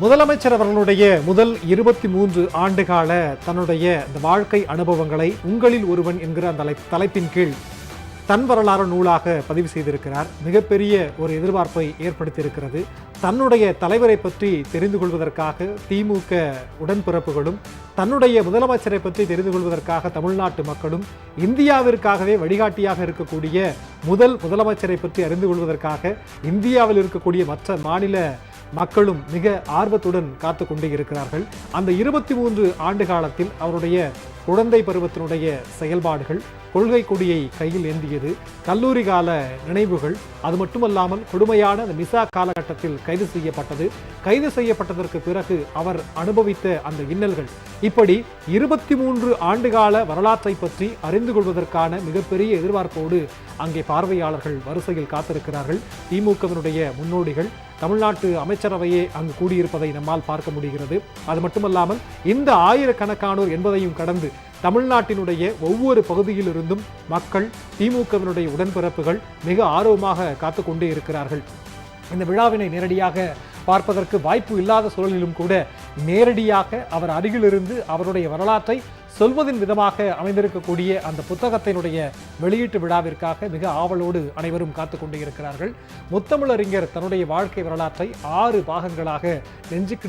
முதலமைச்சர் அவர்களுடைய முதல் 23 ஆண்டுகால தன்னுடைய இந்த வாழ்க்கை அனுபவங்களை உங்களில் ஒருவன் என்கிற அந்த தலைப்பின் கீழ் தன் வரலாறு நூலாக பதிவு செய்திருக்கிறார். மிகப்பெரிய ஒரு எதிர்பார்ப்பை ஏற்படுத்தியிருக்கிறது. தன்னுடைய தலைவரை பற்றி தெரிந்து கொள்வதற்காக திமுக உடன்பிறப்புகளும், தன்னுடைய முதலமைச்சரை பற்றி தெரிந்து கொள்வதற்காக தமிழ்நாட்டு மக்களும், இந்தியாவிற்காகவே வழிகாட்டியாக இருக்கக்கூடிய முதலமைச்சரை பற்றி அறிந்து கொள்வதற்காக இந்தியாவில் இருக்கக்கூடிய மற்ற மாநில மக்களும் மிக ஆர்வத்துடன் காத்து கொண்டே இருக்கிறார்கள். அந்த 23 ஆண்டு காலத்தில் அவருடைய குழந்தை பருவத்தினுடைய செயல்பாடுகள், கொள்கை கொடியை கையில் ஏந்தியது, கல்லூரி கால நினைவுகள், அது மட்டுமல்லாமல் கொடுமையான அந்த மிசா காலகட்டத்தில் கைது செய்யப்பட்டதற்கு பிறகு அவர் அனுபவித்த அந்த இன்னல்கள், இப்படி 23 ஆண்டுகால வரலாற்றை பற்றி அறிந்து கொள்வதற்கான மிகப்பெரிய எதிர்பார்ப்போடு அங்கே பார்வையாளர்கள் வரிசையில் காத்திருக்கிறார்கள். திமுகவினுடைய முன்னோடிகள், தமிழ்நாட்டு அமைச்சரவையே அங்கு கூடியிருப்பதை நம்மால் பார்க்க முடிகிறது. அது மட்டுமல்லாமல் இந்த ஆயிரக்கணக்கானோர் என்பதையும் கடந்து தமிழ்நாட்டினுடைய ஒவ்வொரு பகுதியிலிருந்தும் மக்கள், திமுகவினுடைய உடன்பிறப்புகள் மிக ஆர்வமாக காத்து கொண்டே இருக்கிறார்கள். இந்த விழாவினை நேரடியாக பார்ப்பதற்கு வாய்ப்பு இல்லாத சூழலிலும் கூட நேரடியாக அவர் அருகிலிருந்து அவருடைய வரலாற்றை சொல்வதின் விதமாக அமைந்திருக்கக்கூடிய அந்த புத்தகத்தினுடைய வெளியீட்டு விழாவிற்காக மிக ஆவலோடு அனைவரும் காத்து கொண்டே இருக்கிறார்கள். முத்தமிழறிஞர் தன்னுடைய வாழ்க்கை வரலாற்றை 6 பாகங்களாக நெஞ்சுக்கு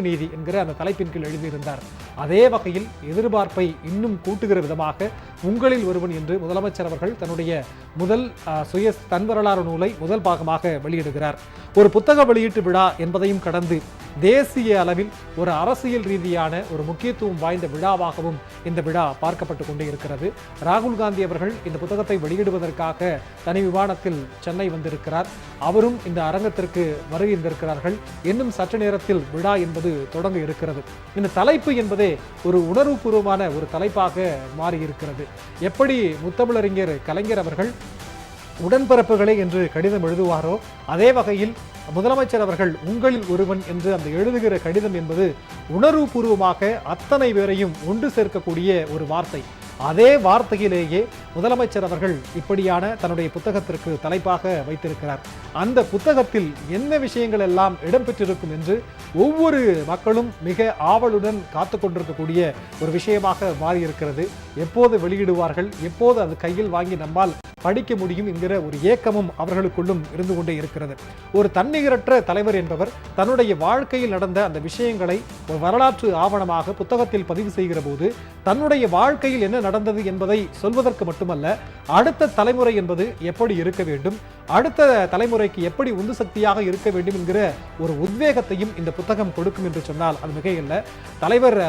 நீதி என்கிற அந்த தலைப்பின் கீழ் எழுதியிருந்தார். அதே வகையில் எதிர்பார்ப்பை இன்னும் கூட்டுகிற விதமாக உங்களில் ஒருவன் என்று முதலமைச்சர் அவர்கள் தன்னுடைய முதல் தன் வரலாறு நூலை முதல் பாகமாக வெளியிடுகிறார். ஒரு புத்தக வெளியீட்டு விழா என்பதையும் கடந்து தேசிய அளவில் ஒரு அரசியல் ரீதியான ஒரு முக்கியத்துவம் வாய்ந்த விழாவாகவும் இந்த விழா பார்க்கப்பட்டு கொண்டே இருக்கிறது. ராகுல் காந்தி அவர்கள் இந்த புத்தகத்தை வெளியிடுவதற்காக தனி விமானத்தில் சென்னை வந்திருக்கிறார். அவரும் இந்த அரங்கத்திற்கு வருகின்றிருக்கிறார்கள். இன்னும் சற்று நேரத்தில் விழா என்பது தொடங்க இருக்கிறது. இந்த தலைப்பு என்பதே ஒரு உணர்வுபூர்வமான ஒரு தலைப்பாக மாறியிருக்கிறது. எப்படி முத்தமிழறிஞர் கலைஞர் அவர்கள் உடன்பிறப்புகளே என்று கடிதம் எழுதுவாரோ, அதே வகையில் முதலமைச்சர் அவர்கள் உங்களில் ஒருவன் என்று அந்த எழுதுகிற கடிதம் என்பது உணர்வுபூர்வமாக அத்தனை பேரையும் ஒன்று சேர்க்கக்கூடிய ஒரு வார்த்தை. அதே வார்த்தையிலேயே முதலமைச்சர் அவர்கள் இப்படியான தன்னுடைய புத்தகத்திற்கு தலைப்பாக வைத்திருக்கிறார். அந்த புத்தகத்தில் என்ன விஷயங்கள் எல்லாம் இடம்பெற்றிருக்கும் என்று ஒவ்வொரு மக்களும் மிக ஆவலுடன் காத்து கொண்டிருக்கக்கூடிய ஒரு விஷயமாக மாறியிருக்கிறது. எப்போது வெளியிடுவார்கள், எப்போது அது கையில் வாங்கி நம்மால் படிக்க முடியும் என்கிற ஒரு ஏக்கமும் அவர்களுக்குள்ளும் இருந்து கொண்டே இருக்கிறது. ஒரு தன்னிகரற்ற தலைவர் என்பவர் தன்னுடைய வாழ்க்கையில் நடந்த அந்த விஷயங்களை ஒரு வரலாற்று ஆவணமாக புத்தகத்தில் பதிவு செய்கிற போது தன்னுடைய வாழ்க்கையில் என்ன நடந்தது என்பதை சொல்வதற்கு மட்டுமல்ல, அடுத்த தலைமுறை என்பது எப்படி இருக்க வேண்டும், அடுத்த தலைமுறைக்கு எப்படி உந்து சக்தியாக இருக்க வேண்டும் என்கிற ஒரு உத்வேகத்தையும் இந்த புத்தகம் கொடுக்கும் என்று சொன்னால் அது மிகையில்லை. தலைவர்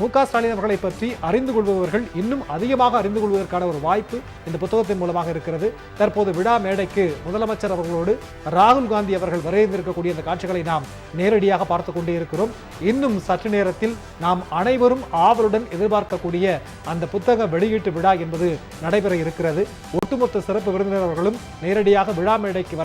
MK ஸ்டாலின் அவர்களை பற்றி அறிந்து கொள்பவர்கள் இன்னும் அதிகமாக அறிந்து கொள்வதற்கான ஒரு வாய்ப்பு இந்த புத்தகத்தின் மூலமாக இருக்கிறது. தற்போது விழா மேடைக்கு முதலமைச்சர் அவர்களோடு ராகுல் காந்தி அவர்கள் வரைந்திருக்கக்கூடிய இந்த காட்சிகளை நாம் நேரடியாக பார்த்து கொண்டே இருக்கிறோம். இன்னும் சற்று நேரத்தில் நாம் அனைவரும் ஆவலுடன் எதிர்பார்க்கக்கூடிய அந்த புத்தக வெளியீட்டு விழா என்பது நடைபெற இருக்கிறது. ஒட்டுமொத்த சிறப்பு விருந்தினர்களும் நேரடியாக விழா மேடைக்கு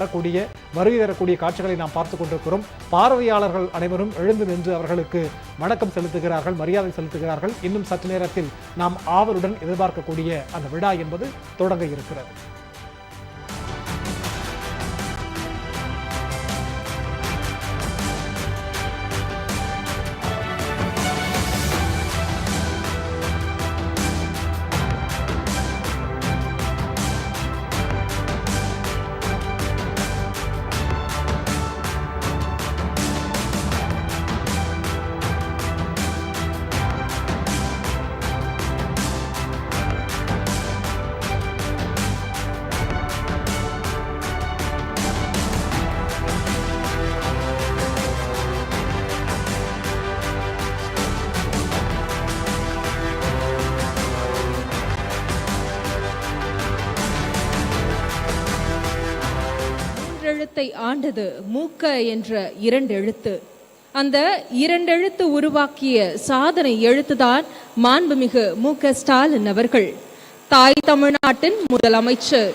வருகை தரக்கூடிய காட்சிகளை நாம் பார்த்துக் கொண்டிருக்கிறோம். பார்வையாளர்கள் அனைவரும் எழுந்து நின்று அவர்களுக்கு வணக்கம் செலுத்துகிறார்கள், மரியாதை செலுத்துகிறார்கள். இன்னும் சற்று நேரத்தில் நாம் ஆவலுடன் எதிர்பார்க்கக்கூடிய அந்த விழா என்பது தொடங்க இருக்கிறது. எழுத்தை ஆண்டது மூக்க என்ற 2 எழுத்து. அந்த 2 எழுத்து உருவாக்கிய சாதனை எழுத்துதான் மாண்புமிகு MK ஸ்டாலின் அவர்கள். தாய் தமிழ்நாட்டின் முதலமைச்சர்,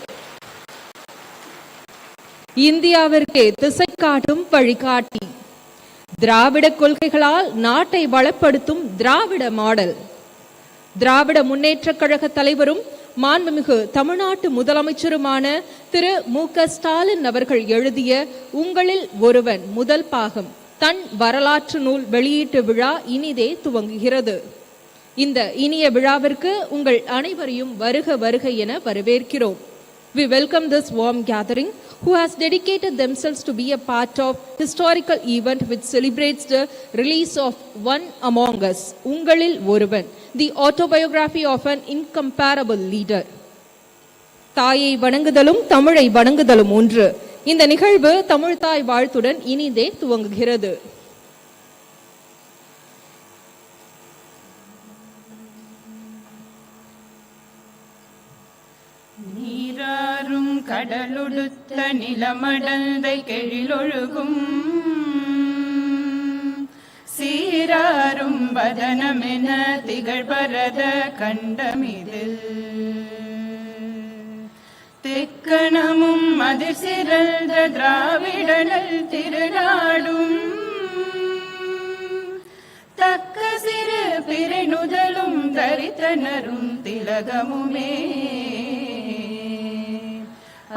இந்தியாவிற்கே திசை காட்டும் வழிகாட்டி, திராவிட கொள்கைகளால் நாட்டை வளப்படுத்தும் திராவிட மாடல், திராவிட முன்னேற்ற கழக தலைவரும் மாண்புமிகு தமிழ்நாட்டு முதலமைச்சருமான திரு MK ஸ்டாலின் அவர்கள் எழுதிய உங்களில் ஒருவன் முதல் பாகம் தன் வரலாற்று நூல் வெளியீட்டு விழா இனிதே துவங்குகிறது. இந்த இனிய விழாவிற்கு உங்கள் அனைவரையும் வருக வருக என வரவேற்கிறோம். We welcome this warm gathering who has dedicated themselves to be a part of historical event which celebrates the release of one among us, Ungalil Oruvan, the autobiography of an incomparable leader. தாயை வணங்குதலும் தமிழை வணங்குதலும் ஒன்று. இந்த நிகழ்வு தமிழ் தாய் வாழ்த்துடன் இனிதே துவங்குகிறது. நீராறும் கடலுடுத்த நிலமடந்தை கெழிலொழுகும் சீராறும் வதனமென திகழ்பரத கண்டமிதில் தெக்கணமும் அதிர் சிறந்த திராவிடனல் திருநாடும் தக்க சிறு பிறைநுதலும் தரித்தனரும் திலகமுமே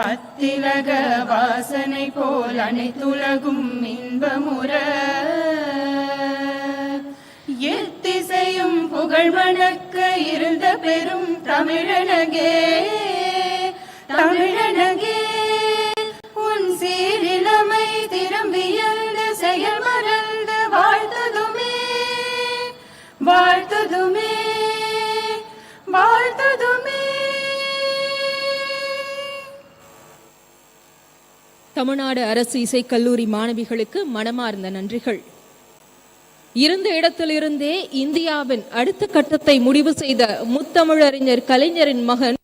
அத்திலக வாசனை போல் அனைத்துலகும் இன்பமுற எத்திசையும் புகழ் மணக்க இருந்த பெரும் தமிழனகே தமிழனகே உன் சீரிழமை திரும்பியந்த செயல் மறந்த வாழ்த்ததுமே வாழ்த்ததுமே வாழ்த்ததுமே. தமிழ்நாடு அரசு இசைக்கல்லூரி மாணவிகளுக்கு மனமார்ந்த நன்றிகள். இருந்த இடத்திலிருந்தே இந்தியாவின் அடுத்த கட்டத்தை முடிவு செய்த முத்தமிழறிஞர் கலைஞரின் மகன்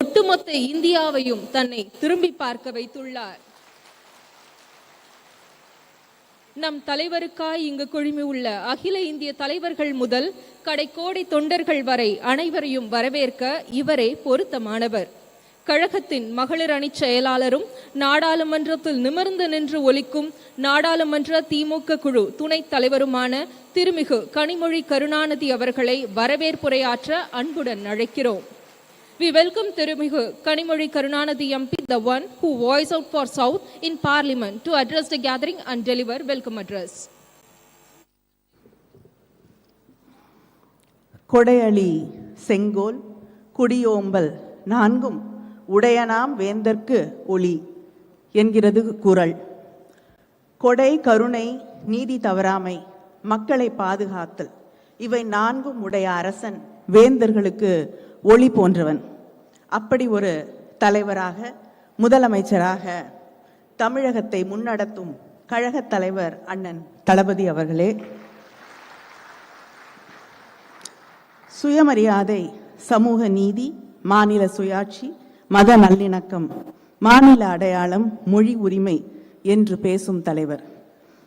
ஒட்டுமொத்த இந்தியாவையும் தன்னை திரும்பி பார்க்க வைத்துள்ளார். நம் தலைவருக்காய் இங்கு குழுமி உள்ள அகில இந்திய தலைவர்கள் முதல் கடைக்கோடி தொண்டர்கள் வரை அனைவரையும் வரவேற்க இவரே பொருத்தமானவர். கழகத்தின் மகளிர் அணி செயலாளரும் நாடாளுமன்றத்தில் நிமிர்ந்து நின்று ஒலிக்கும் நாடாளுமன்ற திமுக குழு துணைத் தலைவருமான திருமிகு கனிமொழி கருணாநிதி அவர்களை வரவேற்புரையாற்ற அன்புடன் அழைக்கிறோம். We welcome திருமிகு Kanimozhi Karunanidhi MP, the one who voice out for South in Parliament, to address the gathering and deliver welcome address. கொடையளி செங்கோல் குடியோம்பல் நான்கும் உடையனாம் வேந்தற்கு ஒளி என்கிறது குறள். கொடை, கருணை, நீதி தவறாமை, மக்களை பாதுகாத்தல், இவை நான்கும் உடைய அரசன் வேந்தர்களுக்கு ஒளி போன்றவன். அப்படி ஒரு தலைவராக, முதலமைச்சராக தமிழகத்தை முன்னடத்தும் கழகத் தலைவர் அண்ணன் தளபதி அவர்களே, சுயமரியாதை, சமூக நீதி, மாநில சுயாட்சி, மத நல்லிணக்கம், மாநில அடையாளம், மொழி உரிமை என்று பேசும் தலைவர்,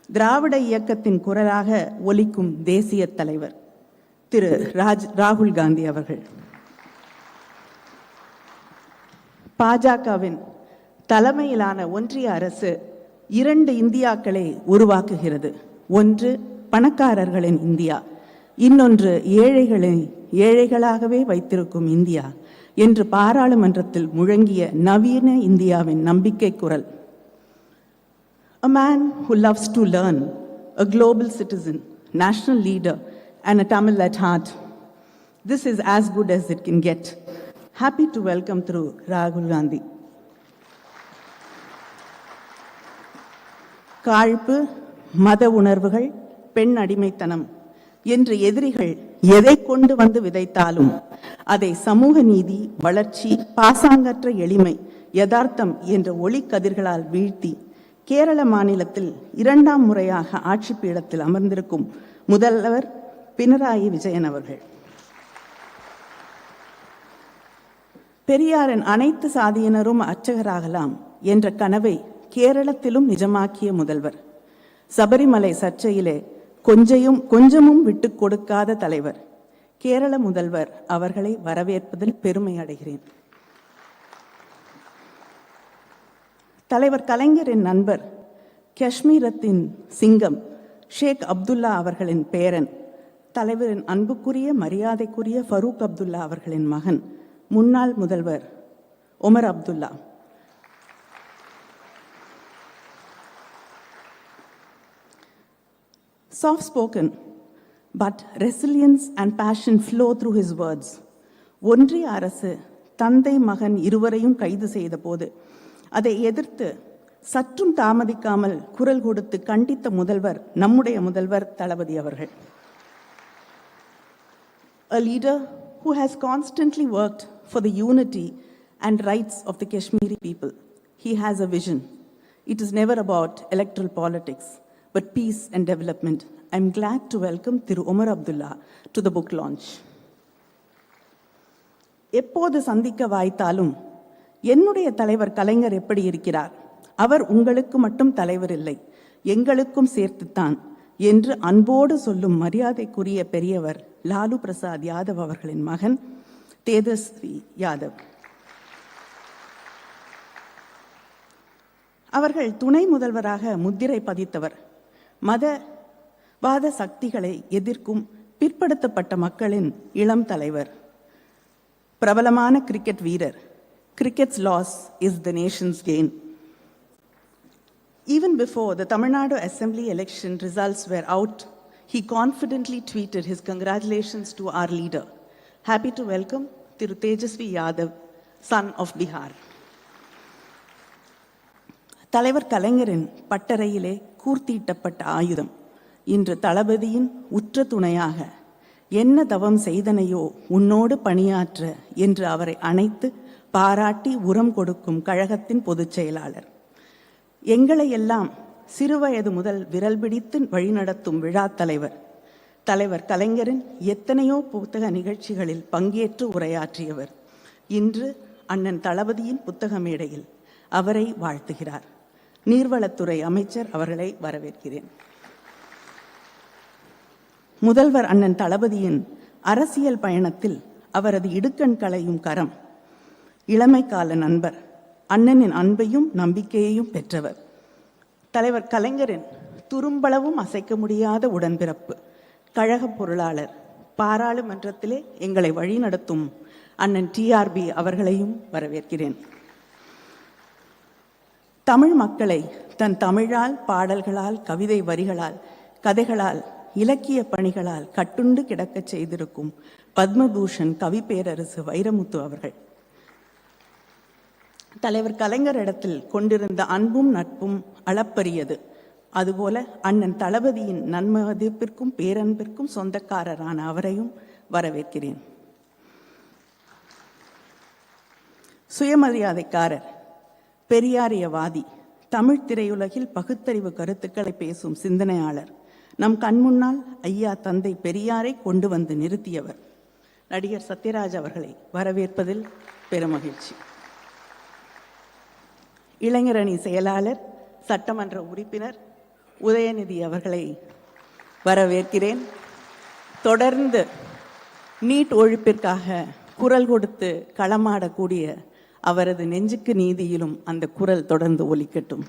திராவிட இயக்கத்தின் குரலாக ஒலிக்கும் தேசிய தலைவர் திரு ராகுல் காந்தி அவர்கள். பாஜகவின் தலைமையிலான ஒன்றிய அரசு இரண்டு இந்தியாக்களை உருவாக்குகிறது. ஒன்று பணக்காரர்களின் இந்தியா, இன்னொன்று ஏழைகளாகவே வைத்திருக்கும் இந்தியா என்று பாராளுமன்றத்தில் முழங்கிய நவீன இந்தியாவின் நம்பிக்கை குரல். A man who loves to learn, a global citizen, national leader and a Tamil at heart. This is as good as it can get. Happy to welcome through Rahul Gandhi. காழ்ப்பு, மத உணர்வுகள், பெண் அடிமைத்தனம் என்று எதிரிகள் எதை கொண்டு வந்து விதைத்தாலும் அதை சமூக நீதி, வளர்ச்சி, பாசாங்கற்ற எளிமை, யதார்த்தம் என்ற ஒளி கதிர்களால் வீழ்த்தி கேரள மாநிலத்தில் இரண்டாம் முறையாக ஆட்சி பீடத்தில் அமர்ந்திருக்கும் முதல்வர் பினராயி விஜயன் அவர்கள். பெரியாரின் அனைத்து சாதியினரும் அர்ச்சகராகலாம் என்ற கனவை கேரளத்திலும் நிஜமாக்கிய முதல்வர். சபரிமலை சர்ச்சையிலே கொஞ்சமும் விட்டு கொடுக்காத தலைவர். கேரள முதல்வர் அவர்களை வரவேற்பதில் பெருமை அடைகிறேன். தலைவர் கலைஞரின் நண்பர், காஷ்மீரத்தின் சிங்கம் ஷேக் அப்துல்லா அவர்களின் பேரன், தலைவரின் அன்புக்குரிய மரியாதைக்குரிய ஃபரூக் அப்துல்லா அவர்களின் மகன், முன்னாள் முதல்வர் Omar Abdullah. Soft-spoken, but resilience and passion flow through his words. ஒன்றிய அரசு தந்தை மகன் இருவரையும் கைது செய்த போது அதை எதிர்த்து சற்றும் தாமதிக்காமல் குரல் கொடுத்து கண்டித்த முதல்வர் நம்முடைய முதல்வர் தளபதி அவர்கள். A leader who has constantly worked for the unity and rights of the Kashmiri people. He has a vision. It is never about electoral politics, but peace and development. I'm glad to welcome Thiru Omar Abdullah to the book launch. எப்போது சந்திக்க வாய்த்தாலும் என்னுடைய தலைவர் கலைஞர் எப்படி இருக்கிறார், அவர் உங்களுக்கு மட்டும் தலைவர் இல்லை, எங்களுக்கும் சேர்த்துத்தான் என்று அன்போடு சொல்லும் மரியாதைக்குரிய பெரியவர் லாலு பிரசாத் யாதவ் அவர்களின் மகன் தேஜஸ்வி யாதவ். அவர்கள் துணை முதல்வராக முத்திரை பதித்தவர். மதவாத சக்திகளை எதிர்க்கும் பிற்படுத்தப்பட்ட மக்களின் இளம் தலைவர், பிரபலமான கிரிக்கெட் வீரர். Cricket's loss is the nation's gain. Even before the Tamil Nadu Assembly election results were out, he confidently tweeted his congratulations to our leader. Happy to welcome Thiru Tejasvi Yadav, son of Bihar. தலைவர் கலைஞரின் பட்டறையிலே கூர்த்தீட்டப்பட்ட ஆயுதம் இன்று தளபதியின் உற்ற துணையாக என்ன தவம் செய்தனையோ உன்னோடு பணியாற்ற என்று அவரை அணைத்து பாராட்டி உரம் கொடுக்கும் கழகத்தின் பொதுச் செயலாளர். எங்களை எல்லாம் சிறுவயது முதல் விரல் பிடித்து வழிநடத்தும் விழா தலைவர் தலைவர் கலைஞரின் எத்தனையோ புத்தக நிகழ்ச்சிகளில் பங்கேற்று உரையாற்றியவர். இன்று அண்ணன் தளபதியின் புத்தக மேடையில் அவரை வாழ்த்துகிறார். நீர்வளத்துறை அமைச்சர் அவர்களை வரவேற்கிறேன். முதல்வர் அண்ணன் தளபதியின் அரசியல் பயணத்தில் அவரது இடுக்கண் களையும் கரம், இளமைக்கால நண்பர், அண்ணனின் அன்பையும் நம்பிக்கையையும் பெற்றவர். தலைவர் கலைஞரின் துரும்பளவும் அசைக்க முடியாத உடன்பிறப்பு, கழக பொருளாளர், பாராளுமன்றத்திலே எங்களை வழிநடத்தும் அண்ணன் டிஆர்பி அவர்களையும் வரவேற்கிறேன். தமிழ் மக்களை தன் தமிழால், பாடல்களால், கவிதை வரிகளால், கதைகளால், இலக்கிய பணிகளால் கட்டுண்டு கிடக்கச் செய்திருக்கும் பத்மபூஷன் கவி பேரரசு வைரமுத்து அவர்கள். தலைவர் கலைஞரிடத்தில் கொண்டிருந்த அன்பும் நட்பும் அளப்பரியது. அதுபோல அண்ணன் தளபதியின் நன்மதிப்பிற்கும் பேரன்பிற்கும் சொந்தக்காரரான அவரையும் வரவேற்கிறேன். சுயமரியாதைக்காரர், பெரியாரியவாதி, தமிழ் திரையுலகில் பகுத்தறிவு கருத்துக்களை பேசும் சிந்தனையாளர், நம் கண்முன்னால் ஐயா தந்தை பெரியாரை கொண்டு வந்து நிறுத்தியவர் நடிகர் சத்யராஜ் அவர்களை வரவேற்பதில் பெருமகிழ்ச்சி. இளைஞரணி செயலாளர், சட்டமன்ற உறுப்பினர் உதயநிதி அவர்களை வரவேற்கிறேன். தொடர்ந்து நீட் ஒழிப்பிற்காக குரல் கொடுத்து களமாடக்கூடிய அவரது நெஞ்சுக்கு நீதியிலும் அந்த குரல் தொடர்ந்து ஒலிக்கட்டும்.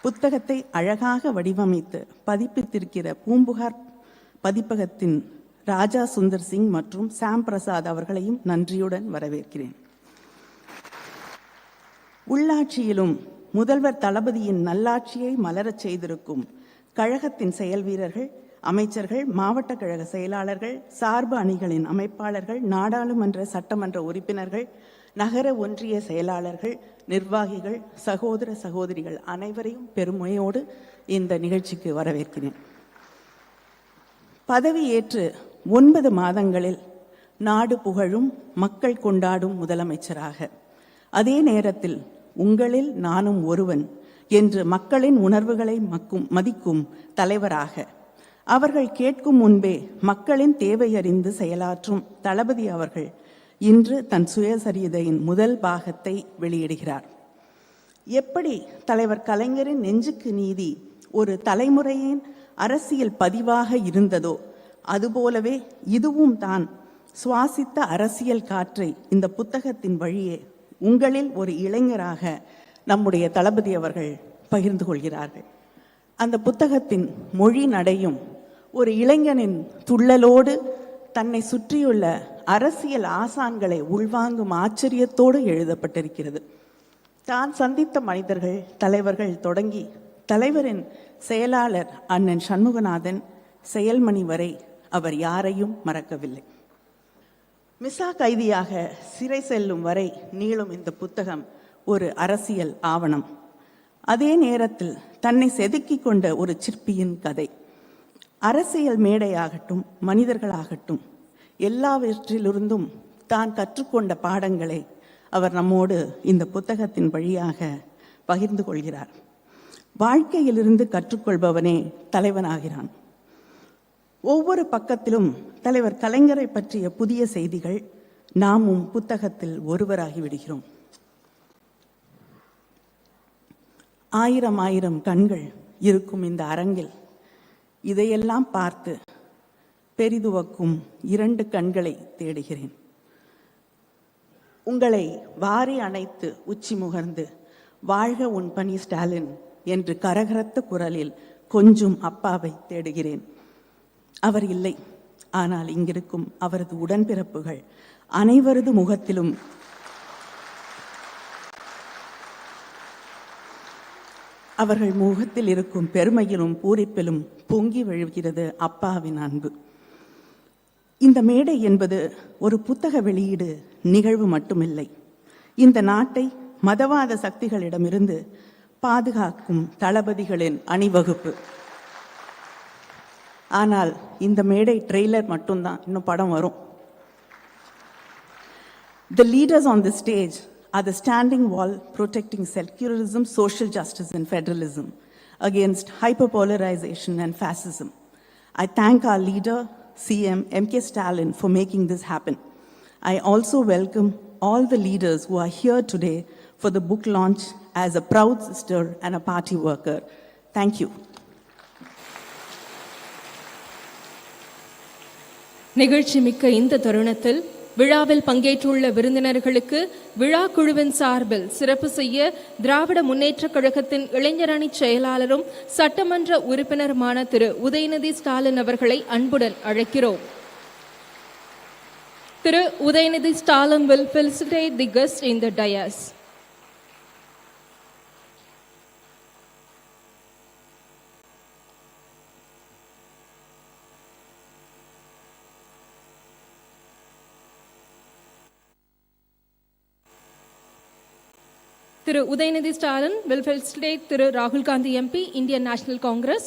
புத்தகத்தை அழகாக வடிவமைத்து பதிப்பித்திருக்கிற பூம்புகார் பதிப்பகத்தின் ராஜா சுந்தர் சிங் மற்றும் சாம் பிரசாத் அவர்களையும் நன்றியுடன் வரவேற்கிறேன். உள்ளாட்சியிலும் முதல்வர் தளபதியின் நல்லாட்சியை மலரச் செய்திருக்கும் கழகத்தின் செயல் வீரர்கள், அமைச்சர்கள், மாவட்ட கழக செயலாளர்கள், சார்பு அணிகளின் அமைப்பாளர்கள், நாடாளுமன்ற சட்டமன்ற உறுப்பினர்கள், நகர ஒன்றிய செயலாளர்கள், நிர்வாகிகள், சகோதர சகோதரிகள் அனைவரையும் பெருமையோடு இந்த நிகழ்ச்சிக்கு வரவேற்கிறேன். பதவியேற்று 9 மாதங்களில் நாடு புகழும், மக்கள் கொண்டாடும் முதலமைச்சராக, அதே நேரத்தில் உங்களில் நானும் ஒருவன் என்று மக்களின் உணர்வுகளை மதிக்கும் தலைவராக, அவர்கள் கேட்கும் முன்பே மக்களின் தேவையறிந்து செயலாற்றும் தளபதி அவர்கள் இன்று தன் சுயசரிதையின் முதல் பாகத்தை வெளியிடுகிறார். எப்படி தலைவர் கலைஞரின் நெஞ்சுக்கு நீதி ஒரு தலைமுறையின் அரசியல் பதிவாக இருந்ததோ அதுபோலவே இதுவும் தான் சுவாசித்த அரசியல் காற்றை இந்த புத்தகத்தின் வழியே உங்களில் ஒரு இளைஞராக நம்முடைய தளபதி அவர்கள் பகிர்ந்து கொள்கிறார்கள். அந்த புத்தகத்தின் மொழி நடையும் ஒரு இளைஞனின் துள்ளலோடு தன்னை சுற்றியுள்ள அரசியல் ஆசான்களை உள்வாங்கும் ஆச்சரியத்தோடு எழுதப்பட்டிருக்கிறது. தான் சந்தித்த மனிதர்கள், தலைவர்கள் தொடங்கி தலைவரின் செயலாளர் அண்ணன் சண்முகநாதன் செயல்மணி வரை அவர் யாரையும் மறக்கவில்லை. மிசா கைதியாக சிறை செல்லும் வரை நீளும் இந்த புத்தகம் ஒரு அரசியல் ஆவணம். அதே நேரத்தில் தன்னை செதுக்கிக் கொண்ட ஒரு சிற்பியின் கதை. அரசியல் மேடையாகட்டும், மனிதர்களாகட்டும், எல்லாவற்றிலிருந்தும் தான் கற்றுக்கொண்ட பாடங்களை அவர் நம்மோடு இந்த புத்தகத்தின் வழியாக பகிர்ந்து கொள்கிறார். வாழ்க்கையிலிருந்து கற்றுக்கொள்பவனே தலைவனாகிறான். ஒவ்வொரு பக்கத்திலும் தலைவர் கலைஞரை பற்றிய புதிய செய்திகள். நாமும் புத்தகத்தில் ஒருவராகி விடுகிறோம். ஆயிரம் ஆயிரம் கண்கள் இருக்கும் இந்த அரங்கில் இதையெல்லாம் பார்த்து பெரிதுவக்கும் 2 கண்களை தேடுகிறேன். உங்களை வாரி அணைத்து உச்சி முகர்ந்து வாழ்க உன் பணி ஸ்டாலின் என்று கரகரத்த குரலில் கொஞ்சம் அப்பாவை தேடுகிறேன். அவர் இல்லை, ஆனால் இங்கிருக்கும் அவரது உடன்பிறப்புகள் அனைவரது முகத்திலும் அவர்கள் முகத்தில் இருக்கும் பெருமையிலும் பூரிப்பிலும் பொங்கி விழுகிறது அப்பாவின் அன்பு. இந்த மேடை என்பது ஒரு புத்தக வெளியீடு நிகழ்வு மட்டுமில்லை. இந்த நாட்டை மதவாத சக்திகளிடமிருந்து பாதுகாக்கும் தளபதிகளின் அணிவகுப்பு. ஆனால் இந்த மேடை ட்ரெய்லர் மட்டும்தான், இன்னும் படம் வரும். The leaders on the stage are the standing wall protecting secularism, social justice and federalism against hyperpolarization and fascism. I thank our leader, CM MK Stalin, for making this happen. I also welcome all the leaders who are here today for the book launch as a proud sister and a party worker. Thank you. நிகழ்ச்சி மிக்க இந்த தருணத்தில் விழாவில் பங்கேற்றுள்ள விருந்தினர்களுக்கு விழா குழுவின் சார்பில் சிறப்பு செய்ய திராவிட முன்னேற்றக் கழகத்தின் இளைஞரணி செயலாளரும் சட்டமன்ற உறுப்பினருமான திரு உதயநிதி ஸ்டாலின் அவர்களை அன்புடன் அழைக்கிறோம். Thiru Udhayanidhi Stalin will felicitate the guests in the dais. Thiru Udhayanidhi Stalin will felicitate திரு ராகுல் Gandhi MP, Indian National Congress.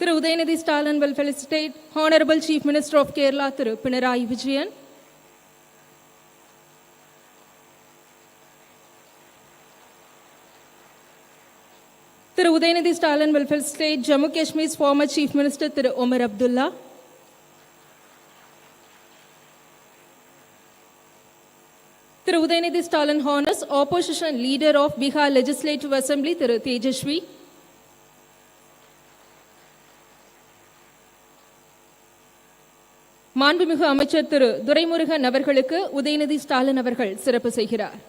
Thiru Udhayanidhi Stalin will felicitate Honorable Chief Minister of Kerala, Thiru Pinarayi Vijayan. Thiru Udhayanidhi Stalin will felicitate Jammu Kashmir's former Chief Minister, Thiru Omar Abdullah. Thiru Udhayanidhi Stalin honors opposition leader of Bihar Legislative Assembly, திரு தேஜஸ்வி. மாண்புமிகு அமைச்சர் திரு துரைமுருகன் அவர்களுக்கு உதயநிதி ஸ்டாலின் அவர்கள் சிறப்பு செய்கிறார்.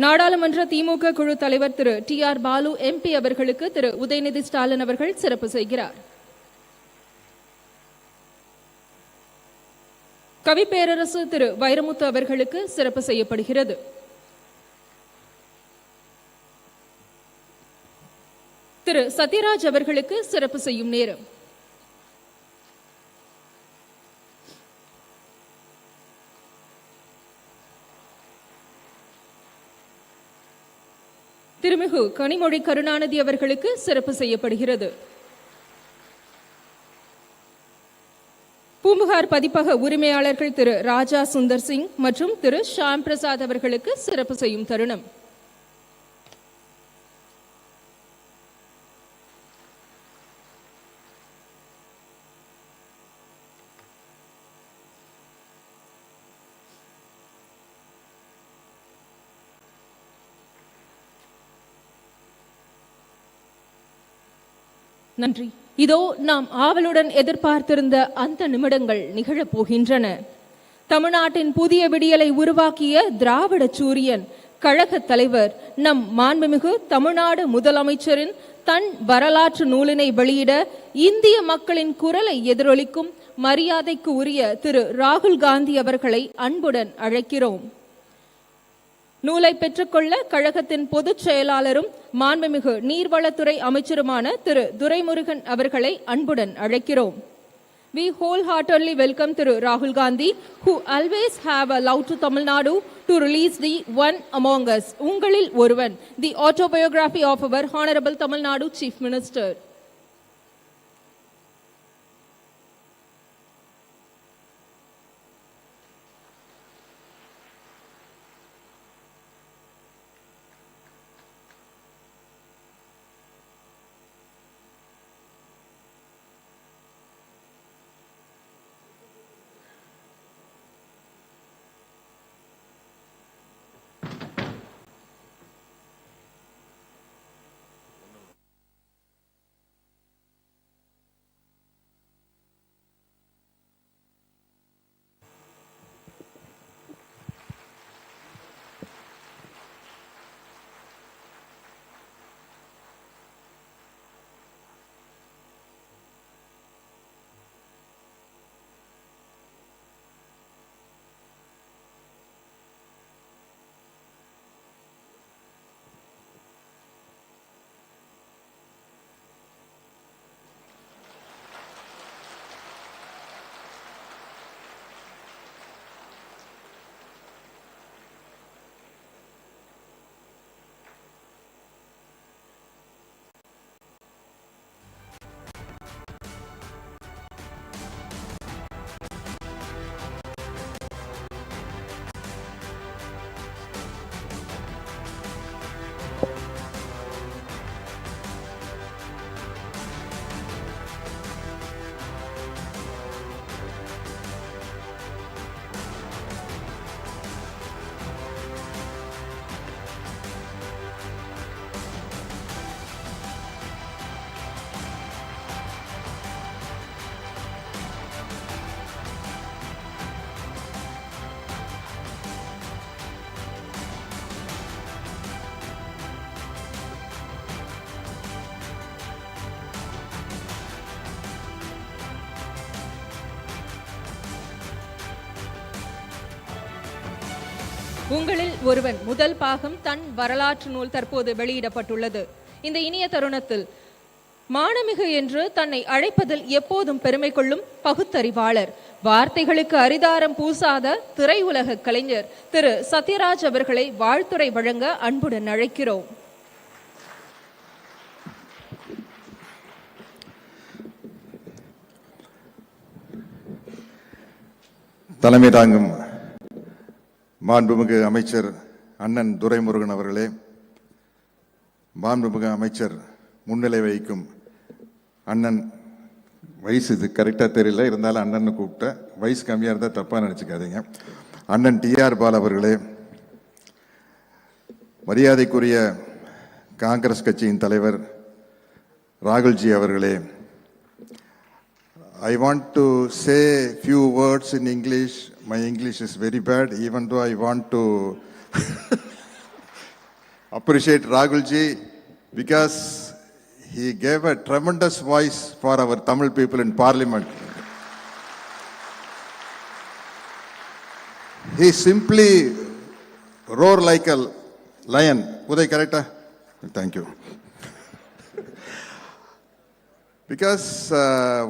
நாடாளுமன்ற திமுக குழு தலைவர் திரு TR Balu MP அவர்களுக்கு திரு உதயநிதி ஸ்டாலின் அவர்கள் சிறப்பு செய்கிறார். கவி பேரரசு திரு வைரமுத்து அவர்களுக்கு சிறப்பு செய்யப்படுகிறது. திரு சத்யராஜ் அவர்களுக்கு சிறப்பு செய்யும் நேரம். திருமிகு கனிமொழி கருணாநிதி அவர்களுக்கு சிறப்பு செய்யப்படுகிறது. பூம்புகார் பதிப்பக உரிமையாளர்கள் திரு ராஜா சுந்தர் சிங் மற்றும் திரு ஷாம் பிரசாத் அவர்களுக்கு சிறப்பு செய்யும் தருணம். நன்றி. இதோ நாம் ஆவலுடன் எதிர்பார்த்திருந்த அந்த நிமிடங்கள் நிகழப் போகின்றன. தமிழ்நாட்டின் புதிய விடியலை உருவாக்கிய திராவிட சூரியன் கழக தலைவர் நம் மாண்புமிகு தமிழ்நாடு முதலமைச்சரின் தன் வரலாற்று நூலினை வெளியிட இந்திய மக்களின் குரலை எதிரொலிக்கும் மரியாதைக்கு உரிய திரு ராகுல் காந்தி அவர்களை அன்புடன் அழைக்கிறோம். நூலை பெற்றுக்கொள்ள கழகத்தின் பொதுச் செயலாளரும் மாண்புமிகு நீர்வளத்துறை அமைச்சருமான திரு துரைமுருகன் அவர்களை அன்புடன் அழைக்கிறோம். We wholeheartedly welcome Thiru Rahul Gandhi, who always have allowed to Tamil Nadu to release the one among us, Ungalil Oruvan, the autobiography of our Honorable Tamil Nadu Chief Minister. உங்களில் ஒருவன் முதல் பாகம் தன் வரலாற்று நூல் தற்போது வெளியிடப்பட்டுள்ளது. இந்த இனிய தருணத்தில் மானமிகு என்று தன்னை அழைப்பதில் எப்போதும் பெருமை கொள்ளும் பகுத்தறிவாளர், வார்த்தைகளுக்கு அரிதாரம் பூசாத திரையுலக கலைஞர் திரு சத்யராஜ் அவர்களை வாழ்த்துரை வழங்க அன்புடன் அழைக்கிறோம். தலைமை தாங்கும் மாண்புமிகு அமைச்சர் அண்ணன் துரைமுருகன் அவர்களே, மாண்புமிகு அமைச்சர் முன்னிலை வகிக்கும் அண்ணன், வயசு இது கரெக்டாக தெரியல, இருந்தாலும் அண்ணன் கூப்பிட்ட, வயசு கம்மியாக இருந்தால் தப்பாக நினச்சிக்காதீங்க, அண்ணன் டிஆர் பால் அவர்களே, மரியாதைக்குரிய காங்கிரஸ் கட்சியின் தலைவர் ராகுல்ஜி அவர்களே, I want to say few words in English. My English is very bad, even though I want to appreciate Rahulji because he gave a tremendous voice for our Tamil people in Parliament. He simply roared like a lion. Uday, correct? Thank you. Because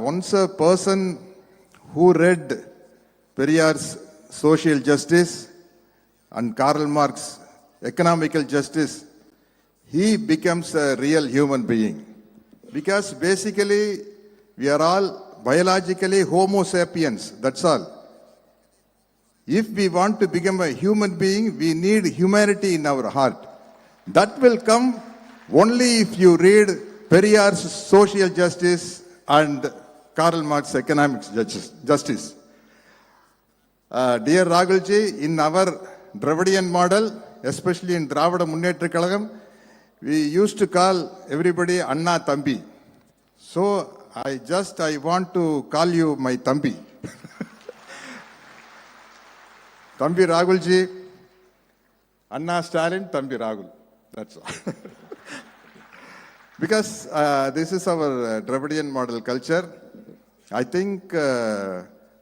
once a person who read Periyar's social justice and Karl Marx's economical justice, he becomes a real human being. Because basically we are all biologically Homo sapiens, that's all. If we want to become a human being, we need humanity in our heart. That will come only if you read Periyar's social justice and Karl Marx's economic justice. Dear Rahulji, in our Dravidian model, especially in Dravida Munnetra Kalagam, we used to call everybody Anna Thambi. So I want to call you my Thambi. Thambi Rahulji, Anna Stalin, Thambi Rahul. That's all. Because this is our Dravidian model culture. I think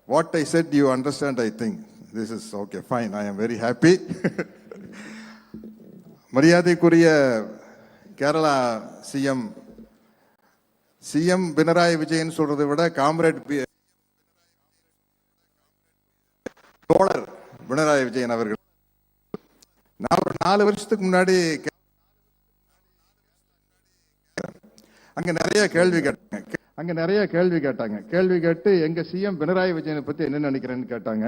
what I said you understand, I think. This is okay, fine. I am very happy. மரியாதைக்குரிய Kerala CM Pinarayi Vijayan சொல்றதை விட comrade தோழர் பினராயி விஜயன் அவர்கள், நான் ஒரு 4 வருஷத்துக்கு முன்னாடி அங்க நிறைய கேள்வி கேட்டாங்க. கேள்வி கேட்டு எங்க சிஎம் பினராயி விஜயனை பத்தி என்ன நினைக்கிறேன்னு கேட்டாங்க.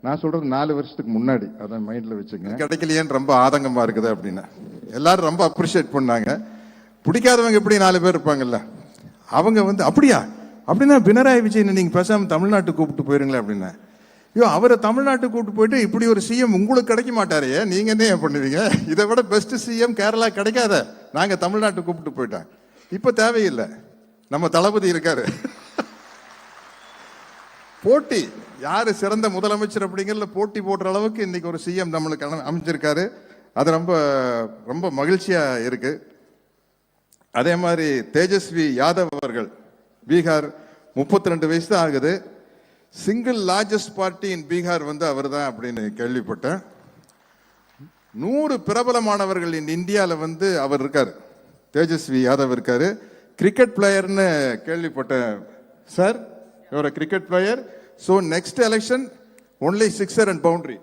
நான் சொல்றது 4 வருஷத்துக்கு முன்னாடி, அதான் மைண்ட்ல வச்சுங்க. கிடைக்கலையேன்னு ரொம்ப ஆதங்கமா இருக்குது அப்படின்னு எல்லாரும் ரொம்ப அப்ரிஷியேட் பண்ணாங்க. பிடிக்காதவங்க எப்படி 4 பேர் இருப்பாங்கல்ல, அவங்க அப்படின்னா பினராயி விஜயனை நீங்க பேசாம தமிழ்நாட்டுக்கு கூப்பிட்டு போயிருங்களேன் அப்படின்னா, ஐயோ அவரை தமிழ்நாட்டுக்கு கூப்பிட்டு போயிட்டு இப்படி ஒரு சிஎம் உங்களுக்கு கிடைக்க மாட்டாரே, நீங்க என்ன பண்ணுவீங்க? இதை விட பெஸ்ட் சிஎம் கேரளா கிடைக்காத, நாங்க தமிழ்நாட்டுக்கு கூப்பிட்டு போயிட்டோம். இப்ப தேவையில்லை, நம்ம தளபதி இருக்காரு. போட்டி யாரு சிறந்த முதலமைச்சர் அப்படிங்கிறதுல போட்டி போடுற அளவுக்கு இன்னைக்கு ஒரு சிஎம் நம்மளுக்கு அமைஞ்சிருக்காரு. அது ரொம்ப ரொம்ப மகிழ்ச்சியா இருக்கு. அதே மாதிரி தேஜஸ்வி யாதவ் அவர்கள், பீகார் 32 வயசு தான் ஆகுது. Single largest party in Bihar அவர் தான் அப்படின்னு கேள்விப்பட்டேன். 100 பிரபலமானவர்கள் இந்தியாவில் அவர் இருக்காரு, தேஜஸ்வி யாதவ் இருக்காரு. கிரிக்கெட் பிளேயர்னு கேள்விப்பட்டேன். Sir your cricket player, so next election only sixer and boundary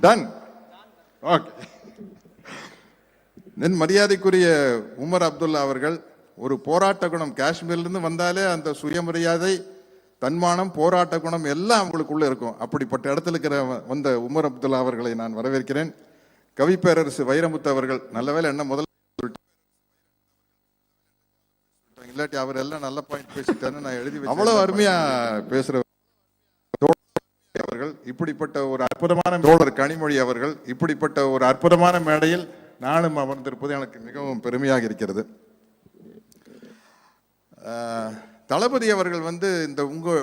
done. Okay. Then மரியாதைக்குரிய உமர் அப்துல்லா அவர்கள், ஒரு போராட்ட குணம், காஷ்மீர்லேருந்து வந்தாலே அந்த சுயமரியாதை, தன்மானம், போராட்ட குணம் எல்லாம் அவங்களுக்குள்ள இருக்கும். அப்படிப்பட்ட இடத்துல இருக்கிற வந்த உமர் அப்துல்லா அவர்களை நான் வரவேற்கிறேன். கவிப்பேரரசு வைரமுத்து அவர்கள், நல்ல வேலை என்ன முதல்ல இல்லாட்டி அவர் எல்லாம் நல்ல பாயிண்ட் பேசிட்டாரு, நான் எழுதி அவ்வளவு அருமையா பேசுற அவர்கள், இப்படிப்பட்ட ஒரு அற்புதமான தோழர் கனிமொழி அவர்கள், இப்படிப்பட்ட ஒரு அற்புதமான மேடையில் நானும் அமர்ந்திருப்பது எனக்கு மிகவும் பெருமையாக இருக்கிறது. தளபதி அவர்கள் இந்த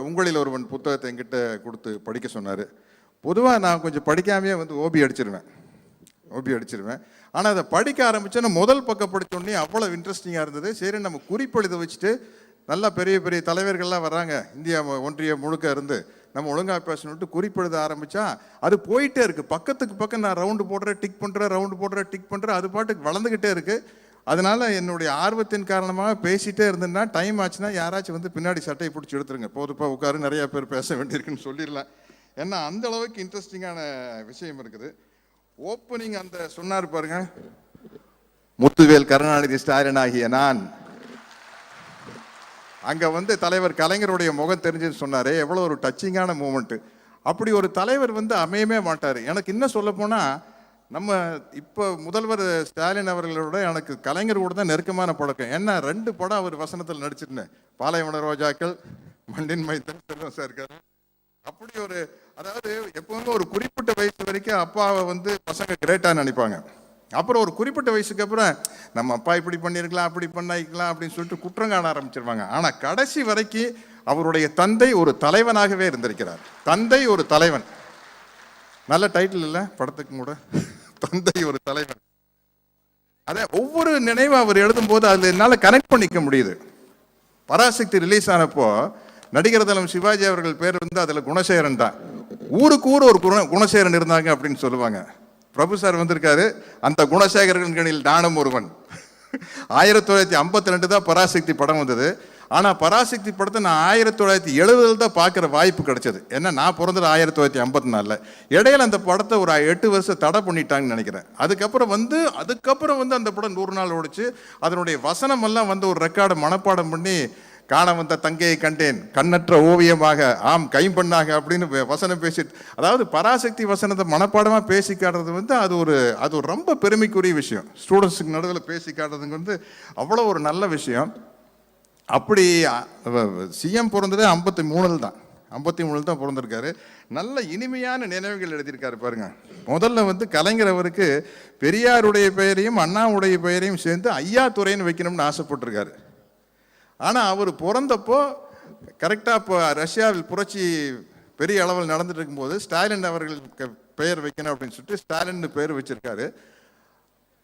உங்களில் ஒருவன் புத்தகத்தை என்கிட்ட கொடுத்து படிக்க சொன்னார். பொதுவாக நான் கொஞ்சம் படிக்காமையே ஓபி அடிச்சிருவேன். ஆனால் அதை படிக்க ஆரம்பித்தோன்னா முதல் பக்கம் படித்தோடனே அவ்வளோ இன்ட்ரெஸ்டிங்காக இருந்தது. சரி, நம்ம குறிப்பெழுத வச்சுட்டு நல்லா பெரிய பெரிய தலைவர்கள்லாம் வர்றாங்க, இந்தியா ஒன்றிய முழுக்க இருந்து, நம்ம ஒழுங்காக பேசணுன்ட்டு குறிப்பெழுத ஆரம்பித்தா அது போயிட்டே இருக்குது. பக்கத்துக்கு பக்கம் நான் ரவுண்டு போடுறேன், டிக் பண்ணுறேன், அது பாட்டுக்கு வளர்ந்துக்கிட்டே இருக்குது. அதனால என்னுடைய ஆர்வத்தின் காரணமாக பேசிகிட்டே இருந்தேன்னா டைம் ஆச்சுன்னா யாராச்சும் பின்னாடி சட்டையை பிடிச்சி எடுத்துருங்க, போதுப்பா உட்காரு, நிறையா பேர் பேச வேண்டியிருக்குன்னு சொல்லிடலாம். ஏன்னா அந்த அளவுக்கு இன்ட்ரெஸ்டிங்கான விஷயம் இருக்குது. ஓப்பனிங் அந்த சொன்னார் பாருங்க, முத்துவேல் கருணாநிதி ஸ்டாலின் ஆகிய நான், அங்க தலைவர் கலைஞருடைய முகம் தெரிஞ்சுன்னு சொன்னாரே, எவ்வளோ ஒரு டச்சிங்கான மூமெண்ட். அப்படி ஒரு தலைவர் அமையவே மாட்டார். எனக்கு இன்னும் சொல்ல போனா, நம்ம இப்போ முதல்வர் ஸ்டாலின் அவர்களோட எனக்கு கலைஞர் கூட தான் நெருக்கமான பழக்கம். ஏன்னா 2 படம் அவர் வசனத்தில் நடிச்சிருந்தேன், பாலைவன ரோஜாக்கள், மண்ணின் மைத்தன், செல்வம் சார் இருக்காரு. அப்படி ஒரு, அதாவது எப்பவுமே ஒரு குறிப்பிட்ட வயசு வரைக்கும் அப்பாவை பசங்க கிரேட்டா நினைப்பாங்க. அப்புறம் ஒரு குறிப்பிட்ட வயசுக்கு அப்புறம் நம்ம அப்பா இப்படி பண்ணியிருக்கலாம், அப்படி பண்ணிக்கலாம் அப்படின்னு சொல்லிட்டு குற்றம் காண ஆரம்பிச்சிருவாங்க. ஆனா கடைசி வரைக்கும் அவருடைய தந்தை ஒரு தலைவனாகவே இருந்திருக்கிறார். தந்தை ஒரு தலைவன், நல்ல டைட்டில் இல்லை படத்துக்கு கூட, தந்தை ஒரு தலைவன். அதே ஒவ்வொரு நினைவு அவர் எழுதும் போது அதுல என்னால கனெக்ட் பண்ணிக்க முடியுது. பராசக்தி ரிலீஸ் ஆனப்போ நடிகர் தலம் சிவாஜி அவர்கள் பேர் அதுல குணசேகரன் தான். ஊருக்கு ஊர் ஒரு குணசேகரன் இருந்தாங்க அப்படின்னு சொல்லுவாங்க. பிரபு சார் வந்திருக்காரு, அந்த குணசேகரன்களில் நானும் ஒருவன். 1952 தான் பராசக்தி படம் வந்தது. ஆனா பராசக்தி படத்தை நான் 1970 தான் பார்க்குற வாய்ப்பு கிடைச்சது. ஏன்னா நான் பிறந்தது 1954. இடையில அந்த படத்தை ஒரு 8 வருஷம் தடை பண்ணிட்டாங்கன்னு நினைக்கிறேன். அதுக்கப்புறம் அந்த படம் 100 நாள் ஓடிச்சு. அதனுடைய வசனம் எல்லாம் ஒரு ரெக்கார்டை மனப்பாடம் பண்ணி, காண வந்த தங்கையை கண்டேன் கண்ணற்ற ஓவியமாக, ஆம் கைம்பண்ணாக அப்படின்னு வசனம் பேசி, அதாவது பராசக்தி வசனத்தை மனப்பாடமா பேசி காட்டுறது அது ஒரு ரொம்ப பெருமைக்குரிய விஷயம். ஸ்டூடெண்ட்ஸுக்கு நடுவில் பேசி காட்டுறதுங்க அவ்வளோ ஒரு நல்ல விஷயம். அப்படி சிஎம் பிறந்ததே 53 தான் பிறந்திருக்காரு. நல்ல இனிமையான நினைவுகள் எழுதியிருக்காரு பாருங்க. முதல்ல கலைஞர் அவருக்கு பெரியாருடைய பெயரையும் அண்ணாவுடைய பெயரையும் சேர்ந்து ஐயா துறைன்னு வைக்கணும்னு ஆசைப்பட்டிருக்காரு. ஆனால் அவர் பிறந்தப்போ கரெக்டாக இப்போ ரஷ்யாவில் புரட்சி பெரிய அளவில் நடந்துட்டு இருக்கும்போது ஸ்டாலின் அவர்களுக்கு பெயர் வைக்கணும் அப்படின்னு சொல்லிட்டு ஸ்டாலின் பேர் வச்சிருக்காரு.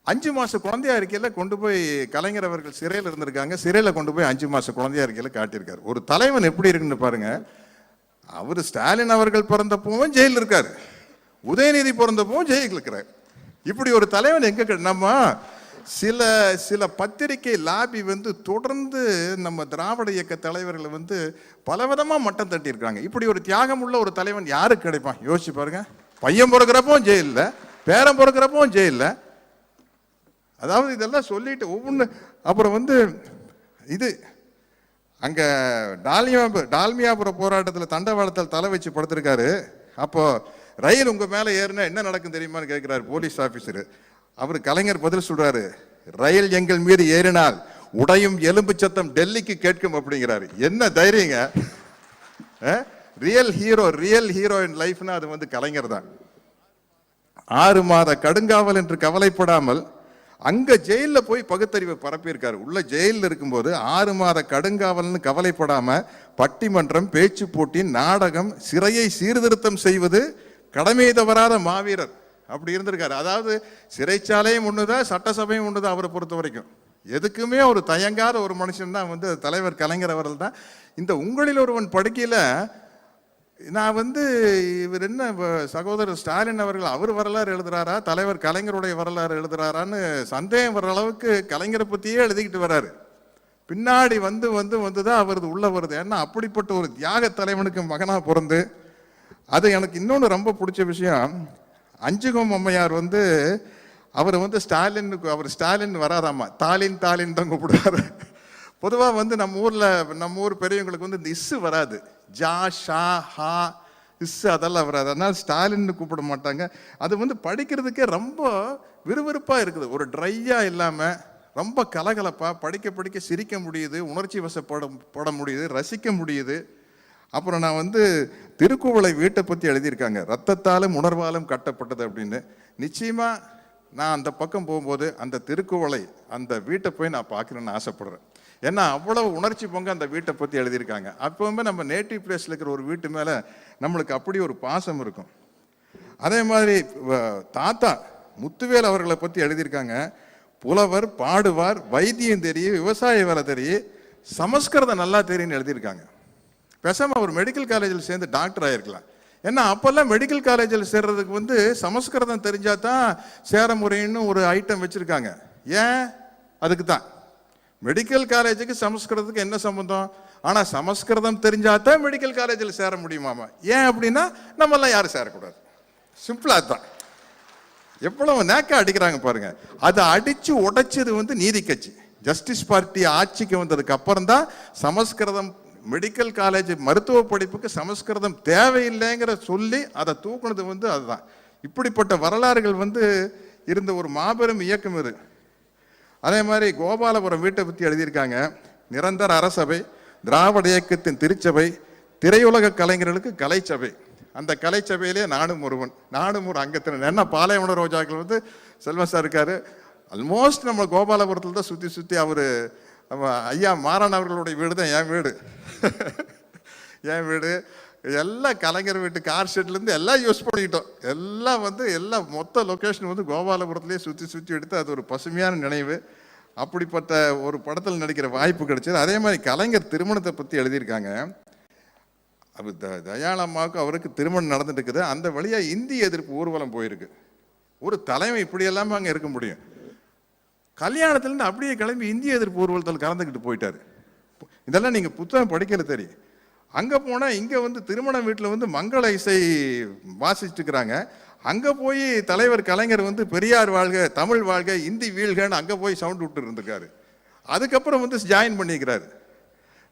5 மாச குழந்தையா இருக்கையில கொண்டு போய் கலைஞர் அவர்கள் சிறையில் இருந்திருக்காங்க. சிறையில் கொண்டு போய் 5 மாச குழந்தையா இருக்கையில காட்டியிருக்காரு. ஒரு தலைவன் எப்படி இருக்குன்னு பாருங்க. அவரு ஸ்டாலின் அவர்கள் பிறந்தப்பவும் ஜெயிலில் இருக்காரு, உதயநிதி பிறந்தப்பவும் ஜெயிலில் இருக்கிறார். இப்படி ஒரு தலைவன் எங்க நம்ம சில சில பத்திரிகை லாபி வந்து தொடர்ந்து நம்ம திராவிட இயக்க தலைவர்களை வந்து பலவிதமா மட்டம் தட்டி இருக்காங்க. இப்படி ஒரு தியாகம் உள்ள ஒரு தலைவன் யாருக்கு கிடைப்பான்? யோசிச்சு பாருங்க. பையன் பிறக்கிறப்பவும் ஜெயிலில், பேரன் பிறக்கிறப்பவும் ஜெயிலில். அதாவது இதெல்லாம் சொல்லிட்டு ஒவ்வொன்று. அப்புறம் வந்து இது அங்கே டால்மியாபுரம் போராட்டத்தில் தண்டவாளத்தில் தலை வச்சு படுத்திருக்காரு. அப்போ ரயில் உங்க மேலே ஏறினா என்ன நடக்கும் தெரியுமான்னு கேட்கிறாரு போலீஸ் ஆஃபீஸர். அவர் கலைஞர் பதில் சொல்றாரு, ரயில் எங்கள் மீது ஏறினால் உடையும் எலும்பு சத்தம் டெல்லிக்கு கேட்கும் அப்படிங்கிறாரு. என்ன தைரியங்க! ரியல் ஹீரோ இன் லைஃப்னா அது வந்து கலைஞர் தான். 6 மாத கடுங்காவல் என்று கவலைப்படாமல் அங்க ஜெயிலில் போய் பகுத்தறிவை பரப்பியிருக்காரு. உள்ள ஜெயிலில் இருக்கும்போது 6 மாத கடுங்காவல்னு கவலைப்படாம பட்டிமன்றம், பேச்சு போட்டி, நாடகம், சிறையை சீர்திருத்தம் செய்வது கடமை தவறாத மாவீரர் அப்படி இருந்திருக்காரு. அதாவது சிறைச்சாலையும் ஒண்ணுதான், சட்டசபையும் ஒண்ணுதான். அவரை பொறுத்த வரைக்கும் எதுக்குமே ஒரு தயங்காத ஒரு மனுஷன் தான் வந்து தலைவர் கலைஞர் அவர்கள் தான். இந்த உங்களில் ஒருவன் படுக்கையில நான் வந்து இவர் என்ன சகோதரர் ஸ்டாலின் அவர்கள் அவர் வரலாறு எழுதுறாரா, தலைவர் கலைஞருடைய வரலாறு எழுதுறாரான்னு சந்தேகம் வர்ற அளவுக்கு கலைஞரை பத்தியே எழுதிக்கிட்டு வர்றாரு. பின்னாடி வந்து வந்து வந்துதான் அவரது உள்ள வருது. ஏன்னா அப்படிப்பட்ட ஒரு தியாக தலைவனுக்கு மகனா பிறந்து, அது எனக்கு இன்னொன்று ரொம்ப பிடிச்ச விஷயம். அஞ்சுகம் அம்மையார் வந்து அவர் வந்து ஸ்டாலின் வராதாமா, தாலின் தான் கூப்பிடுவாரு. பொதுவாக வந்து நம்ம ஊர் பெரியவங்களுக்கு வந்து இந்த இஸ்ஸு வராது, ஜா ஷா ஹா இஸ்ஸு அதெல்லாம் வராது. அதனால் ஸ்டாலின்னு கூப்பிட மாட்டாங்க. அது வந்து படிக்கிறதுக்கே ரொம்ப விறுவிறுப்பாக இருக்குது. ஒரு ட்ரையாக இல்லாமல் ரொம்ப கலகலப்பாக படிக்க சிரிக்க முடியுது, உணர்ச்சி வசப்பட முடியுது, ரசிக்க முடியுது. அப்புறம் நான் வந்து திருக்குவளை வீட்டை பற்றி எழுதியிருக்காங்க, ரத்தத்தாலும் உணர்வாலும் கட்டப்பட்டது அப்படின்னு. நிச்சயமாக நான் அந்த பக்கம் போகும்போது அந்த திருக்குவளை அந்த வீட்டை போய் நான் பார்க்கணுன்னு ஆசைப்படுறேன். ஏன்னா அவ்வளவு உணர்ச்சி பொங்க அந்த வீட்டை பற்றி எழுதியிருக்காங்க. அப்போவுமே நம்ம நேட்டிவ் பிளேஸில் இருக்கிற ஒரு வீட்டு மேலே நம்மளுக்கு அப்படி ஒரு பாசம் இருக்கும். அதே மாதிரி தாத்தா முத்துவேல் அவர்களை பற்றி எழுதியிருக்காங்க. புலவர், பாடுவார், வைத்தியம் தெரியும், விவசாய வேலை தெரியும், சமஸ்கிருதம் நல்லா தெரியும்னு எழுதியிருக்காங்க. பேசாம அவர் மெடிக்கல் காலேஜில் சேர்ந்து டாக்டர் ஆகிருக்கலாம். ஏன்னா அப்போல்லாம் மெடிக்கல் காலேஜில் சேர்றதுக்கு வந்து சமஸ்கிருதம் தெரிஞ்சா தான் சேர முறைன்னு ஒரு ஐட்டம் வச்சுருக்காங்க. ஏன்? அதுக்கு தான். மெடிக்கல் காலேஜுக்கு சமஸ்கிருதத்துக்கு என்ன சம்பந்தம்? ஆனால் சமஸ்கிருதம் தெரிஞ்சா தான் மெடிக்கல் காலேஜில் சேர முடியுமாமா. ஏன் அப்படின்னா நம்மெல்லாம் யாரும் சேரக்கூடாது. சிம்பிளாக தான். எவ்வளவு நேக்கா அடிக்கிறாங்க பாருங்க. அதை அடிச்சு உடைச்சது வந்து நீதி கட்சி, ஜஸ்டிஸ் பார்ட்டி ஆட்சிக்கு வந்ததுக்கு அப்புறம் தான் சமஸ்கிருதம் மெடிக்கல் காலேஜ் மருத்துவ படிப்புக்கு சமஸ்கிருதம் தேவையில்லைங்கிற சொல்லி அதை தூக்குனது வந்து அதுதான். இப்படிப்பட்ட வரலாறுகள் வந்து இருந்த ஒரு மாபெரும் இயக்கம் இது. அதே மாதிரி கோபாலபுரம் வீட்டை பற்றி எழுதியிருக்காங்க. நிரந்தர அரசபை, திராவிட இயக்கத்தின் திருச்சபை, திரையுலக கலைஞர்களுக்கு கலைச்சபை. அந்த கலைச்சபையிலே நானும் ஒரு அங்கத்தினர். என்ன பாலைவன ரோஜாக்கள் வந்து செல்வம் சார் இருக்காரு. ஆல்மோஸ்ட் நம்ம கோபாலபுரத்தில் தான் சுற்றி அவர் ஐயா மாறன் அவர்களுடைய வீடு தான் என் வீடு. என் வீடு எல்லாம் கலைஞர் வீட்டு கார் ஷெட்லேருந்து எல்லாம் யூஸ் பண்ணிக்கிட்டோம். எல்லாம் வந்து மொத்த லொக்கேஷன் வந்து கோபாலபுரத்துலேயே சுற்றி எடுத்து அது ஒரு பசுமையான நினைவு. அப்படிப்பட்ட ஒரு படத்தில் நடிக்கிற வாய்ப்பு கிடைச்சது. அதே மாதிரி கலைஞர் திருமணத்தை பற்றி எழுதியிருக்காங்க. அது தயாளம்மாவுக்கு அவருக்கு திருமணம் நடந்துட்டு இருக்குது. அந்த வழியாக இந்திய எதிர்ப்பு ஊர்வலம் போயிருக்கு. ஒரு தலைமை இப்படியெல்லாமல் அங்கே இருக்க முடியும்? கல்யாணத்துலேருந்து அப்படியே கிளம்பி இந்திய எதிர்ப்பு ஊர்வலத்தில் கலந்துக்கிட்டு போயிட்டாரு. இதெல்லாம் நீங்கள் புத்தகம் படிக்கல தெரியும். அங்கே போனால் இங்கே வந்து திருமண வீட்டில் வந்து மங்கள இசை வாசிச்சுட்டு இருக்கிறாங்க. அங்கே போய் தலைவர் கலைஞர் வந்து பெரியார் வாழ்க, தமிழ் வாழ்க, இந்தி வீழ்கன்னு அங்கே போய் சவுண்ட் விட்டு இருந்திருக்காரு. அதுக்கப்புறம் வந்து ஜாயின் பண்ணிக்கிறாரு.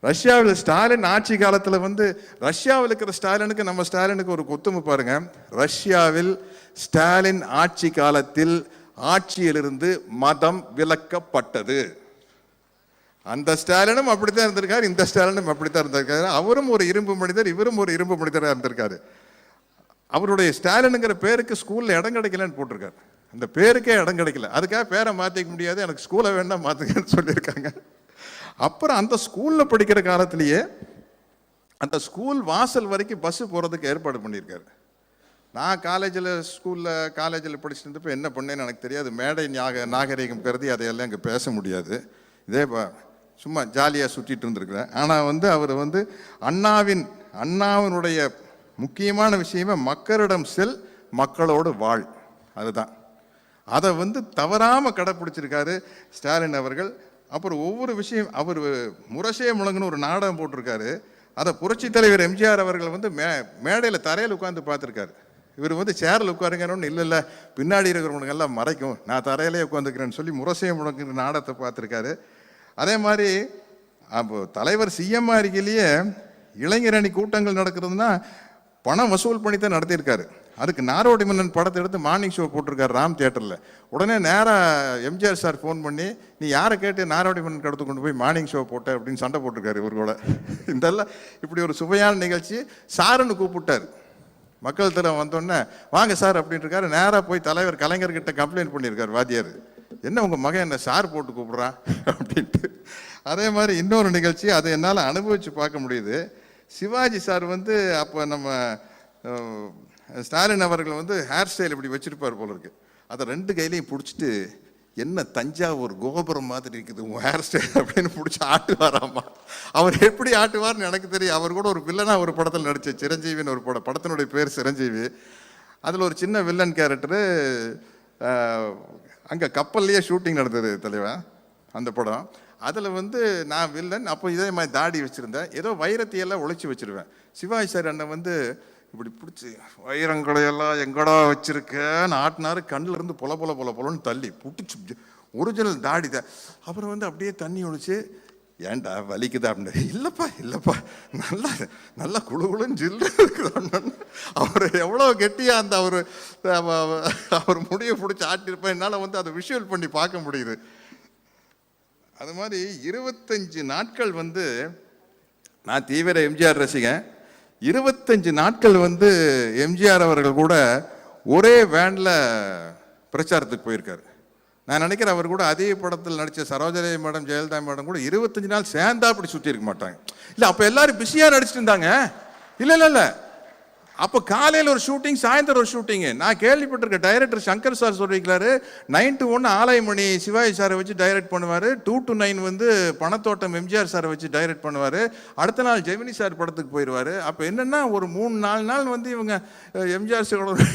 ரஷ்யாவில் ஸ்டாலின் ஆட்சி காலத்தில் வந்து ரஷ்யாவில் இருக்கிற ஸ்டாலினுக்கு நம்ம ஸ்டாலினுக்கு ஒரு கொத்துமை பாருங்க. ரஷ்யாவில் ஸ்டாலின் ஆட்சி காலத்தில் ஆட்சியிலிருந்து மதம் விலக்கப்பட்டது. அந்த ஸ்டாலினும் அப்படித்தான் இருந்திருக்காரு, இந்த ஸ்டாலினும் அப்படித்தான் இருந்திருக்காரு. அவரும் ஒரு இரும்பு மனிதர், இவரும் ஒரு இரும்பு மனிதராக இருந்திருக்காரு. அவருடைய ஸ்டாலினுங்கிற பேருக்கு ஸ்கூலில் இடம் கிடைக்கலன்னு போட்டிருக்காரு. அந்த பேருக்கே இடம் கிடைக்கல. அதுக்காக பேரை மாற்றிக்க முடியாது, எனக்கு ஸ்கூலை வேண்டாம் மாற்றுங்கன்னு சொல்லியிருக்காங்க. அப்புறம் அந்த ஸ்கூலில் படிக்கிற காலத்திலேயே அந்த ஸ்கூல் வாசல் வரைக்கும் பஸ்ஸு போகிறதுக்கு ஏற்பாடு பண்ணியிருக்காரு. நான் காலேஜில் படிச்சுட்டு என்ன பண்ணேன்னு எனக்கு தெரியாது. மேடை நாகரிகம் கருதி அதையெல்லாம் இங்கே பேச முடியாது. இதே சும்மா ஜாலியாக சுற்றிட்டு இருந்திருக்கிறேன். ஆனால் அவர் அண்ணாவினுடைய முக்கியமான விஷயமே மக்களிடம் செல், மக்களோடு வாழ். அதுதான். அதை தவறாமல் கடைப்பிடிச்சிருக்காரு ஸ்டாலின் அவர்கள். அப்புறம் ஒவ்வொரு விஷயம் அவர் முரசே முழங்குன்னு ஒரு நாடகம் போட்டிருக்காரு. அதை புரட்சி தலைவர் எம்ஜிஆர் அவர்கள் மேடையில் தரையில் உட்காந்து பார்த்துருக்காரு. இவர் சேரில் உட்காருங்கன்னு இல்லை பின்னாடி இருக்கிறவனுங்கெல்லாம் மறைக்கும், நான் தரையிலே உட்காந்துக்கிறேன்னு சொல்லி முரசே முழங்குற நாடகத்தை பார்த்துருக்காரு. அதே மாதிரி அப்போ தலைவர் சிஎம் இருக்கையிலேயே இளைஞரணி கூட்டங்கள் நடக்கிறதுனா பணம் வசூல் பண்ணி தான் நடத்தியிருக்காரு. அதுக்கு நாரோடி மன்னன் படத்தை எடுத்து மார்னிங் ஷோ போட்டிருக்காரு ராம் தியேட்டரில். உடனே நேராக எம்ஜிஆர் சார் ஃபோன் பண்ணி, நீ யாரை கேட்டு நாரோடி மன்னன் கடத்து கொண்டு போய் மார்னிங் ஷோ போட்ட அப்படின்னு சண்டை போட்டிருக்காரு இவர் கூட. இதெல்லாம் இப்படி ஒரு சுவையான நிகழ்ச்சி. சாருன்னு கூப்பிட்டார். மக்கள் தரம் வந்தோடனே வாங்க சார் அப்படின்ட்டு இருக்காரு. நேராக போய் தலைவர் கலைஞர்கிட்ட கம்ப்ளைண்ட் பண்ணியிருக்காரு வாத்தியார், என்ன உங்கள் மகன் என்ன சார் போட்டு கூப்பிட்றான் அப்படின்ட்டு. அதே மாதிரி இன்னொரு நிகழ்ச்சி, அதை என்னால் அனுபவித்து பார்க்க முடியுது. சிவாஜி சார் அப்போ நம்ம ஸ்டாலின் அவர்கள் ஹேர் ஸ்டைல் இப்படி வச்சுருப்பார் போல இருக்கு. அதை 2 கையிலையும் பிடிச்சிட்டு, என்ன தஞ்சாவூர் கோபுரம் மாதிரி இருக்குது உங்கள் ஹேர் ஸ்டைல் அப்படின்னு பிடிச்சி ஆட்டுவாராமா. அவர் எப்படி ஆட்டுவார்னு எனக்கு தெரியும். அவர் கூட ஒரு வில்லனாக ஒரு படத்தில் நடித்த சிரஞ்சீவின்னு ஒரு படத்தினுடைய பேர் சிரஞ்சீவி. அதில் ஒரு சின்ன வில்லன் கேரக்டரு. அங்கே கப்பல்லையே ஷூட்டிங் நடந்தது தலைவன் அந்த படம். அதில் நான் வில்லன். அப்போ இதே மாதிரி தாடி வச்சுருந்தேன். ஏதோ வைரத்தையெல்லாம் உழைச்சி வச்சுருவேன். சிவாஜி சார் அண்ணன் இப்படி பிடிச்சி வைரங்களையெல்லாம் எங்கடா வச்சுருக்கேன்னு ஆட்டினாரு. கண்ணில் இருந்து பொல பொலன்னு தள்ளி பிடிச்சி ஒரிஜினல் தாடி தான். அப்புறம் அப்படியே தண்ணி ஒழிச்சு, ஏன்டா வலிக்குதா அப்படின்னு. இல்லைப்பா நல்லா குழுன்னு ஜில்லு இருக்குது. அவர் எவ்வளோ கெட்டியாக அந்த அவர் முடியை பிடிச்சி ஆட்டியிருப்பேன். என்னால் அதை விஷுவல் பண்ணி பார்க்க முடியுது. அது மாதிரி 25 நாட்கள் நான் தீவிர எம்ஜிஆர் ரசிகன். 25 நாட்கள் எம்ஜிஆர் அவர்கள் கூட ஒரே வேனில் பிரச்சாரத்துக்கு போயிருக்காரு. நான் நினைக்கிறேன் அவர் கூட அதே படத்தில் நடித்த சரோஜதேவி மேடம், ஜெயலலிதா மேடம் கூட 25 நாள் சேர்ந்தா அப்படி சுற்றி இருக்க மாட்டாங்க. இல்லை, அப்போ எல்லாரும் பிஸியாக நடிச்சுட்டு இருந்தாங்க. இல்லை அப்போ காலையில் ஒரு ஷூட்டிங், சாயந்தரம் ஒரு ஷூட்டிங்கு. நான் கேள்விப்பட்டிருக்கேன். டைரக்டர் சங்கர் சார் சொல்லியிருக்காரு, 9 to 1 ஆலயமணி சிவாஜி சாரை வச்சு டைரக்ட் பண்ணுவார், 2 to 9 பணத்தோட்டம் எம்ஜிஆர் சாரை வச்சு டைரக்ட் பண்ணுவார், அடுத்த நாள் ஜெமினி சார் படத்துக்கு போயிடுவார். அப்போ என்னென்னா ஒரு 3-4 நாள் இவங்க எம்ஜிஆர் சாரோட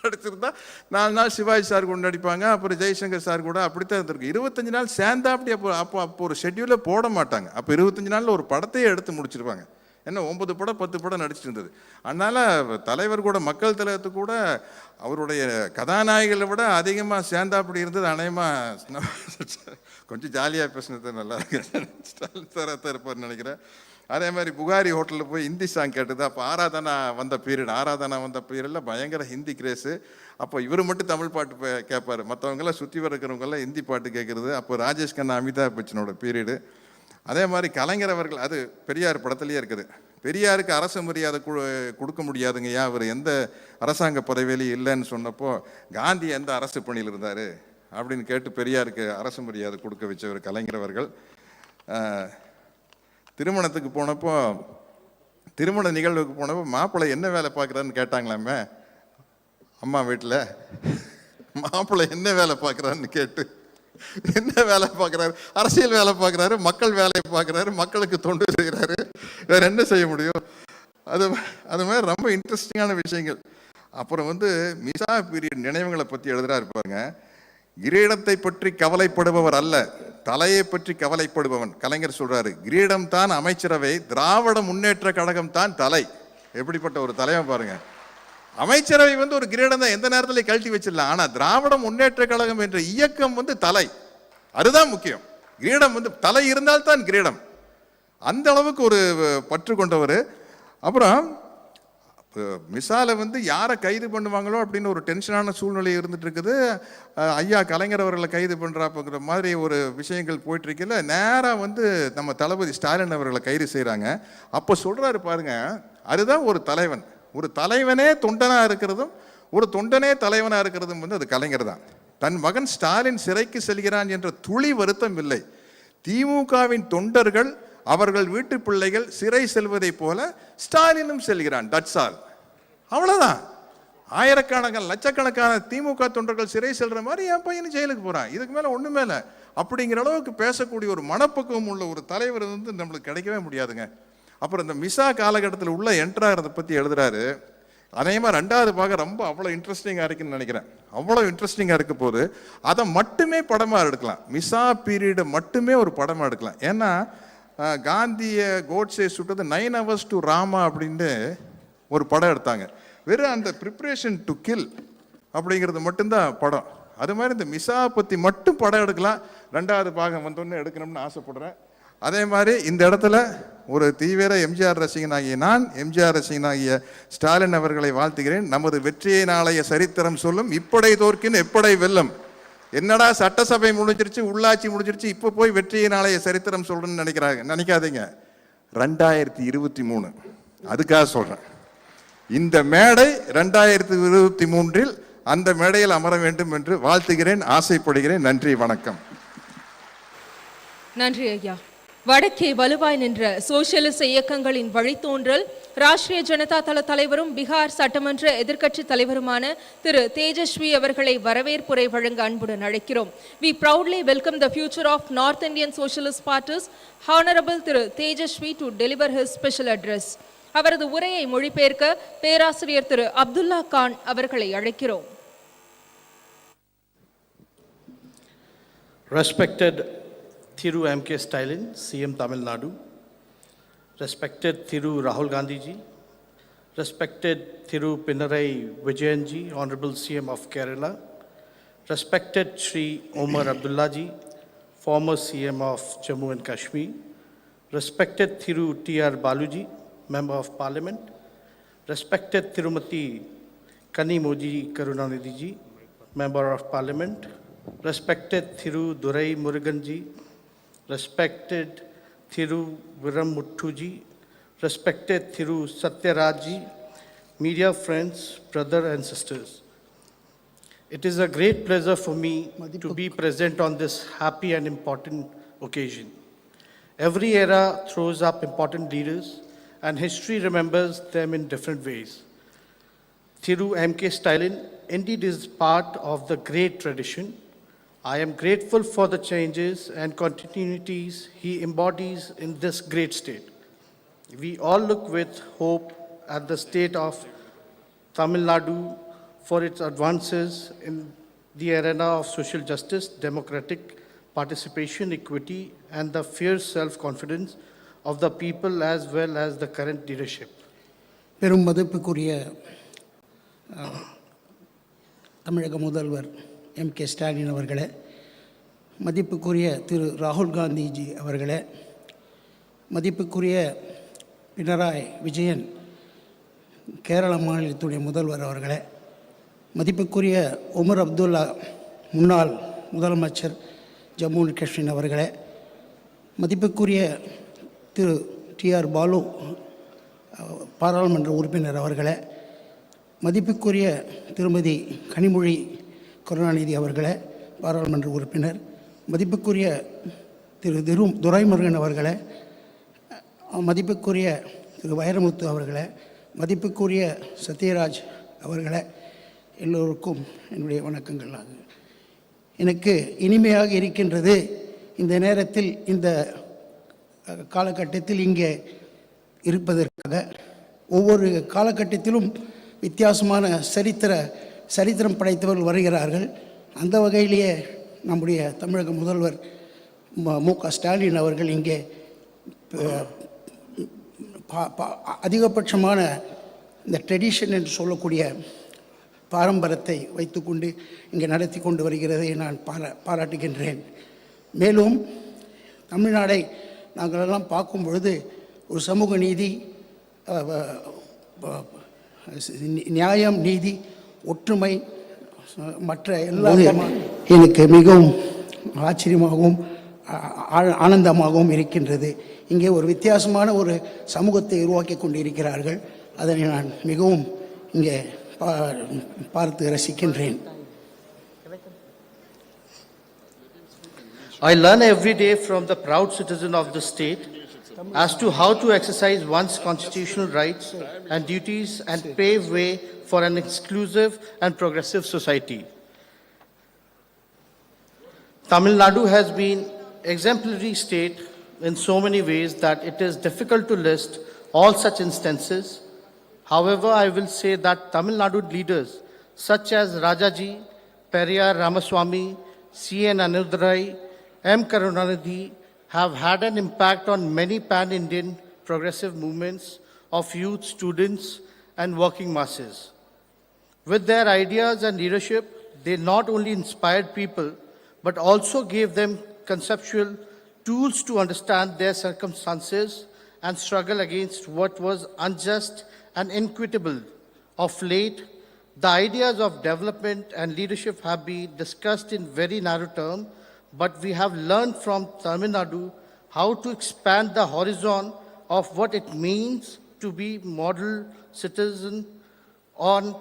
நடிச்சிருந்தா 4 நாள் சிவாஜி சார் கூட நடிப்பாங்க, அப்புறம் ஜெய்சங்கர் சார் கூட. அப்படித்தான் இருந்திருக்கு. 25 நாள் சேர்ந்தா அப்படி அப்போ ஒரு ஷெட்யூலே போட மாட்டாங்க. அப்போ 25 நாளில் ஒரு படத்தையே எடுத்து முடிச்சிருப்பாங்க. என்ன 9 படம் 10 படம் நடிச்சிட்டு இருந்தது. அதனால் தலைவர் கூட மக்கள் தலைவத்து கூட அவருடைய கதாநாயகிகளை விட அதிகமாக சேர்ந்தா அப்படி இருந்தது. அநேகமாக கொஞ்சம் ஜாலியாக பேசினது நல்லா இருக்கு. ஸ்டாலின் சாராக தான் இருப்பார்னு நினைக்கிறேன். அதே மாதிரி புகாரி ஹோட்டலில் போய் ஹிந்தி சாங் கேட்டது. அப்போ ஆராதனா வந்த பீரியடில் பயங்கர ஹிந்தி கிரேஸு. அப்போ இவர் மட்டும் தமிழ் பாட்டு கேட்பார், மற்றவங்கெல்லாம் சுற்றி வரக்கிறவங்கெல்லாம் ஹிந்தி பாட்டு கேட்குறது. அப்போ ராஜேஷ் கண்ணா, அமிதாப் பச்சனோட பீரியடு. அதே மாதிரி கலைஞர் அவர்கள், அது பெரியார் படத்துலேயே இருக்குது. பெரியாருக்கு அரசு மரியாதை கொடுக்க முடியாதுங்கய்யா, அவர் எந்த அரசாங்க பதவியிலையும் இல்லைன்னு சொன்னப்போ, காந்தி எந்த அரசு பணியில் இருந்தார் அப்படின்னு கேட்டு பெரியாருக்கு அரசு மரியாதை கொடுக்க வச்சவர் கலைஞர் அவர்கள். திருமணத்துக்கு போனப்போ, திருமண நிகழ்வுக்கு போனப்போ மாப்பிள்ளை என்ன வேலை பார்க்குறாருன்னு கேட்டாங்களாமே அம்மா வீட்டில். மாப்பிள்ளை என்ன வேலை பார்க்குறாருன்னு கேட்டு, என்ன வேலை பார்க்குறாரு? அரசியல் வேலை பார்க்குறாரு, மக்கள் வேலையை பார்க்குறாரு, மக்களுக்கு தொண்டு செய்கிறாரு, வேற என்ன செய்ய முடியும்? அது மாதிரி ரொம்ப இன்ட்ரெஸ்டிங்கான விஷயங்கள். அப்புறம் மிசா பீரியட் நினைவுகளை பற்றி எழுதுறாரு பாருங்க. கிரீடத்தை பற்றி கவலைப்படுபவர் அல்ல, தலையை பற்றி கவலைப்படுபவன். கலைஞர் சொல்றாரு, கிரீடம் தான் அமைச்சரவை, திராவிட முன்னேற்ற கழகம் தான் தலை. எப்படிப்பட்ட ஒரு தலைவன் பாருங்க. அமைச்சரவை ஒரு கிரீடம் தான், எந்த நேரத்தில் கழட்டி வச்சிடலாம். ஆனால் திராவிட முன்னேற்ற கழகம் என்ற இயக்கம் தலை, அதுதான் முக்கியம். கிரீடம் தலை இருந்தால் தான் கிரீடம். அந்த அளவுக்கு ஒரு பற்று கொண்டவர். அப்புறம் மிசால யாரை கைது பண்ணுவாங்களோ அப்படின்னு ஒரு டென்ஷனான சூழ்நிலை இருந்துட்டு இருக்குது. ஐயா கலைஞர் அவர்களை கைது பண்ணுறாப்புங்கிற மாதிரி ஒரு விஷயங்கள் போயிட்டு இருக்கல. நேராக நம்ம தளபதி ஸ்டாலின் அவர்களை கைது செய்கிறாங்க. அப்போ சொல்கிறாரு பாருங்க, அதுதான் ஒரு தலைவன். ஒரு தலைவனே தொண்டனாக இருக்கிறதும் ஒரு தொண்டனே தலைவனாக இருக்கிறதும் அது கலைஞர் தான். தன் மகன் ஸ்டாலின் சிறைக்கு செல்கிறான் என்ற துளி வருத்தம் இல்லை. திமுகவின் தொண்டர்கள், அவர்கள் வீட்டு பிள்ளைகள் சிறை செல்வதை போல ஸ்டாலினும் செல்கிறான். That's all. அவ்வளோதான். ஆயிரக்கணக்கான லட்சக்கணக்கான திமுக தொண்டர்கள் சிறை செல்ற மாதிரி என் பையன் ஜெயிலுக்கு போறான். இதுக்கு மேல ஒண்ணுமே இல்லை. அப்படிங்கிற அளவுக்கு பேசக்கூடிய ஒரு மனப்பக்குவம் உள்ள ஒரு தலைவர் நம்மளுக்கு கிடைக்கவே முடியாதுங்க. அப்புறம் இந்த மிசா காலகட்டத்தில் உள்ள என்ட்ராகிறத பத்தி எழுதுறாரு. அதே மாதிரி 2வது பாகம் ரொம்ப அவ்வளோ இன்ட்ரெஸ்டிங்காக இருக்குன்னு நினைக்கிறேன். அவ்வளோ இன்ட்ரெஸ்டிங்காக இருக்க போது அதை மட்டுமே படமாக எடுக்கலாம். மிசா பீரியடை மட்டுமே ஒரு படமாக எடுக்கலாம். ஏன்னா காந்தியை கோட்ஸே சுட்டது 9 hours to ராமா அப்படின்னு ஒரு படம் எடுத்தாங்க. வெறும் அந்த ப்ரிப்ரேஷன் டு கில் அப்படிங்கிறது மட்டும்தான் படம். அது மாதிரி இந்த மிசா பற்றி மட்டும் படம் எடுக்கலாம். 2வது பாகம் வந்தோன்னு எடுக்கணும்னு ஆசைப்படுறேன். அதே மாதிரி இந்த இடத்துல ஒரு தீவிர எம்ஜிஆர் ரசிகனாகிய நான், எம்ஜிஆர் ரசிகனாகிய ஸ்டாலின் அவர்களை வாழ்த்துகிறேன். நமது வெற்றியை நாளைய சரித்திரம் சொல்லும். இப்படை தோற்கின் எப்படை வெல்லும். என்னடா சட்டசபை முடிஞ்சிருச்சு, உள்ளாட்சி முடிஞ்சிருச்சு, இப்போ போய் வெற்றியை நாளைய சரித்திரம் சொல்றேன்னு நினைக்காதீங்க. 2023 அதுக்காக சொல்றேன். இந்த மேடை 2023 அந்த மேடையில் அமர வேண்டும் என்று வாழ்த்துகிறேன், ஆசைப்படுகிறேன். நன்றி, வணக்கம். நன்றி ஐயா. வடக்கே வலுவாய் நின்ற சோசியலிச இயக்கங்களின் வழித்தோன்றல் ராஷ்டிரிய ஜனதா தள தலைவரும் பீகார் சட்டமன்ற எதிர்க்கட்சி தலைவருமான திரு தேஜஸ்வி அவர்களை வரவேற்புரை வழங்க அன்புடன் அழைக்கிறோம். We proudly welcome the future of North Indian Socialist Parties, Honorable Thiru Tejashwi to deliver his special address. அவரது உரையை மொழிபெயர்க்க பேராசிரியர் திரு அப்துல்லா கான் அவர்களை அழைக்கிறோம். Respected Thiru MK Stalin, CM Tamil Nadu, respected Thiru Rahul Gandhi ji, respected Thiru Pinarayi Vijayan ji, Honorable CM of Kerala, respected Shri Omar Abdullah ji, former CM of Jammu and Kashmir, respected Thiru TR Baluji, Member of Parliament, respected Tirumati Kanimoji Karunanidhi ji, Member of Parliament, respected Thiru Durai Murugan ji, respected Thiru Viramuttu ji, respected Thiru Satyaraj ji, media friends, brothers and sisters. It is a great pleasure for me to be present on this happy and important occasion. Every era throws up important leaders and history remembers them in different ways. Thiru MK Stalin indeed is part of the great tradition. I am grateful for the changes and continuities he embodies in this great state. We all look with hope at the state of Tamil Nadu for its advances in the arena of social justice, democratic participation, equity, and the fierce self-confidence of the people as well as the current leadership. பெரும் மதிப்புக்குரிய தமிழக முதல்வர் MK Stalin அவர்களே, மதிப்புக்குரிய திரு ராகுல் காந்திஜி அவர்களே, மதிப்புக்குரிய பினராய் விஜயன் கேரள மாநிலத்துடைய முதல்வர் அவர்களே, மதிப்புக்குரிய உமர் அப்துல்லா முன்னாள் முதலமைச்சர் ஜம்மு அண்ட் காஷ்மீர் அவர்களே, மதிப்புக்குரிய திரு TR பாலு பாராளுமன்ற உறுப்பினர் அவர்களே, மதிப்புக்குரிய திருமதி கனிமொழி கருணாநிதி அவர்களே பாராளுமன்ற உறுப்பினர், மதிப்புக்குரிய திரு துரைமுருகன் அவர்களே, மதிப்புக்குரிய திரு வைரமுத்து அவர்களே, மதிப்புக்குரிய சத்யராஜ் அவர்களே, எல்லோருக்கும் என்னுடைய வணக்கங்கள். எனக்கு இனிமையாக இருக்கின்றது இந்த நேரத்தில் இந்த காலகட்டத்தில் இங்கே இருப்பதற்காக. ஒவ்வொரு காலகட்டத்திலும் வித்தியாசமான சரித்திரம் படைத்தவர்கள் வருகிறார்கள். அந்த வகையிலேயே நம்முடைய தமிழக முதல்வர் MK ஸ்டாலின் அவர்கள் இங்கே அதிகபட்சமான இந்த ட்ரெடிஷன் என்று சொல்லக்கூடிய பாரம்பரியத்தை வைத்துக்கொண்டு இங்கே நடத்தி கொண்டு வருகிறதை நான் பாராட்டுகின்றேன். மேலும் தமிழ்நாடை நாங்களெல்லாம் பார்க்கும் பொழுது ஒரு சமூக நீதி, நியாயம், நீதி, ஒற்றுமை மற்ற எல்லாம் எனக்கு மிகவும் ஆச்சரியமாகவும் ஆனந்தமாகவும் இருக்கின்றது. இங்கே ஒரு வித்தியாசமான ஒரு சமூகத்தை உருவாக்கி கொண்டு இருக்கிறார்கள். அதனை நான் மிகவும் இங்கே பார்த்து ரசிக்கின்றேன். I learn every day from the proud citizen of the state as to how to exercise one's constitutional rights and duties and pave way for an inclusive and progressive society. Tamil Nadu has been exemplary state in so many ways that it is difficult to list all such instances. However, I will say that Tamil Nadu leaders such as Rajaji, Periyar Ramaswamy, C.N. Anudurai, M. Karunanidhi have had an impact on many pan-Indian progressive movements of youth, students, and working masses. With their ideas and leadership, they not only inspired people, but also gave them conceptual tools to understand their circumstances and struggle against what was unjust and inequitable. Of late, the ideas of development and leadership have been discussed in very narrow terms, but we have learned from Tamil Nadu how to expand the horizon of what it means to be model citizen on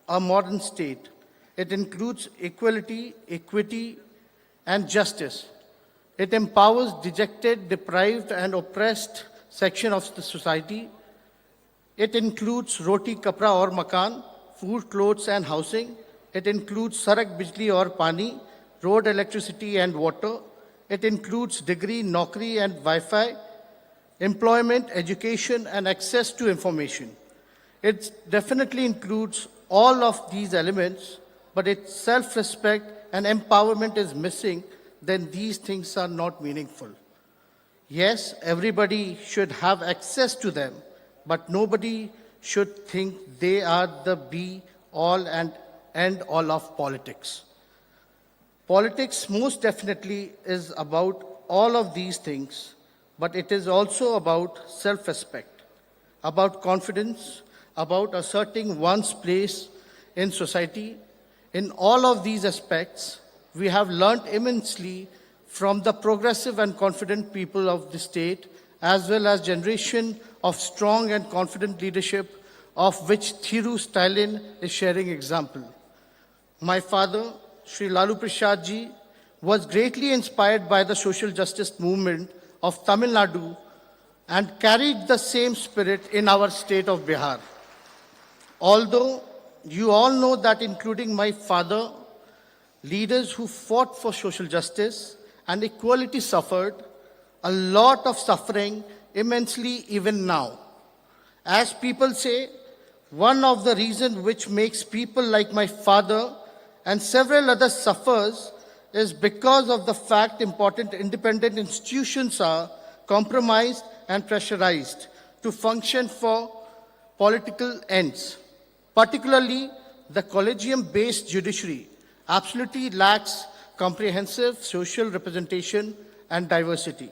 a modern state. It includes equality, equity, and justice. It empowers dejected, deprived, and oppressed section of the society. It includes roti, kapra, or makan, food, clothes, and housing. It includes sarak, bijli, or pani, road, electricity, and water. It includes degree, naukri, and Wi-Fi, employment, education, and access to information. It definitely includes all of these elements, but its self-respect and empowerment is missing, then these things are not meaningful. Yes, everybody should have access to them, but nobody should think they are the be-all and end-all of politics. Politics most definitely is about all of these things, but it is also about self-respect, about confidence, about asserting one's place in society. In all of these aspects, we have learned immensely from the progressive and confident people of the state, as well as generation of strong and confident leadership, of which Thiru Stalin is sharing example. My father, Sri Lalu Prasad ji, was greatly inspired by the social justice movement of Tamil Nadu and carried the same spirit in our state of Bihar. Although you all know that, including my father, leaders who fought for social justice and equality suffered a lot of suffering immensely even now. As people say, one of the reasons which makes people like my father and several others suffers is because of the fact important independent institutions are compromised and pressurized to function for political ends. Particularly, the collegium-based judiciary absolutely lacks comprehensive social representation and diversity.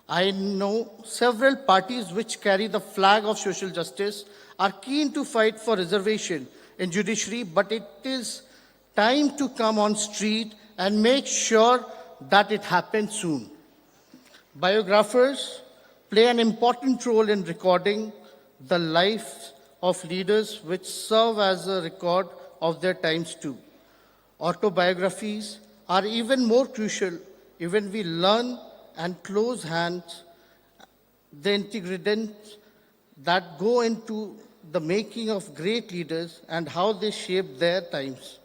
I know several parties which carry the flag of social justice are keen to fight for reservation in judiciary, but it is time to come on street and make sure that it happens soon. Biographers play an important role in recording the life of leaders which serve as a record of their times too. Autobiographies are even more crucial when we learn and close hands the ingredients that go into the making of great leaders and how they shape their times.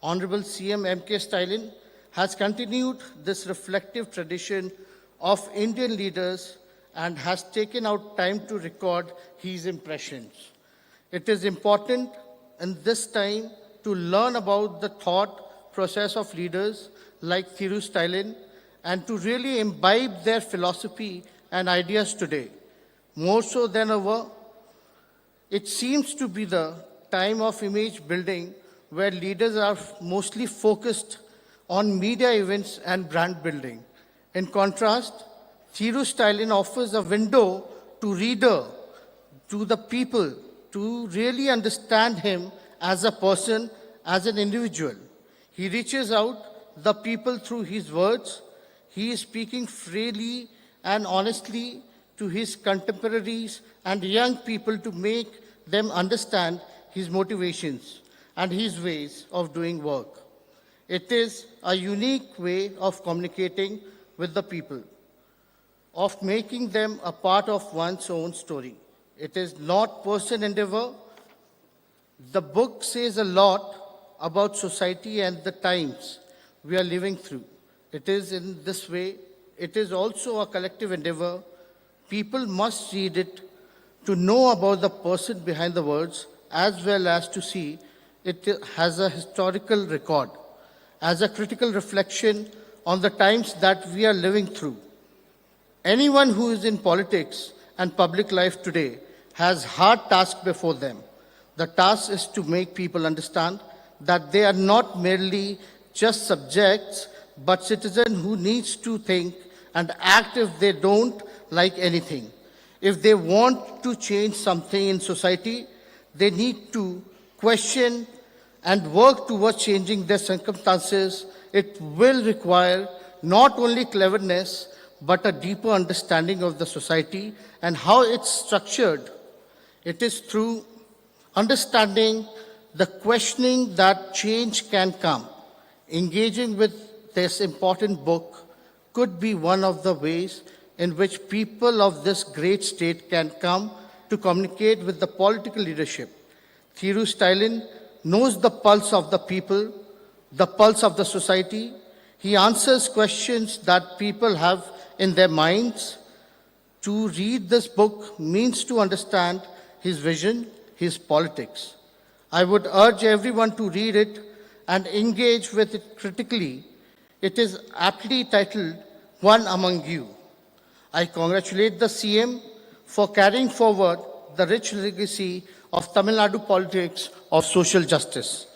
Honorable CM MK Stalin has continued this reflective tradition of Indian leaders and has taken out time to record his impressions. It is important in this time to learn about the thought process of leaders like Thiru Stalin and to really imbibe their philosophy and ideas today. More so than ever, it seems to be the time of image building where leaders are mostly focused on media events and brand building. In contrast, Thiru Stalin offers a window to reader, to the people, to really understand him as a person, as an individual. He reaches out the people through his words. He is speaking freely and honestly to his contemporaries and young people to make them understand his motivations and his ways of doing work. It is a unique way of communicating with the people. of making them a part of one's own story. It is not personal endeavor. The book says a lot about society and the times we are living through. It is in this way, it is also a collective endeavor. People must read it to know about the person behind the words, as well as to see it has a historical record, as a critical reflection on the times that we are living through. Anyone who is in politics and public life today has hard task before them. The task is to make people understand that they are not merely just subjects, but citizens who needs to think and act if they don't like anything. If they want to change something in society, they need to question and work towards changing their circumstances. It will require not only cleverness, but a deeper understanding of the society and how it's structured. It is through understanding the questioning that change can come. Engaging with this important book could be one of the ways in which people of this great state can come to communicate with the political leadership. Thiru Stalin knows the pulse of the people, the pulse of the society. He answers questions that people have in their minds. To read this book means to understand his vision, his politics. I would urge everyone to read it and engage with it critically. It is aptly titled, One Among You. I congratulate the CM for carrying forward the rich legacy of Tamil Nadu politics of social justice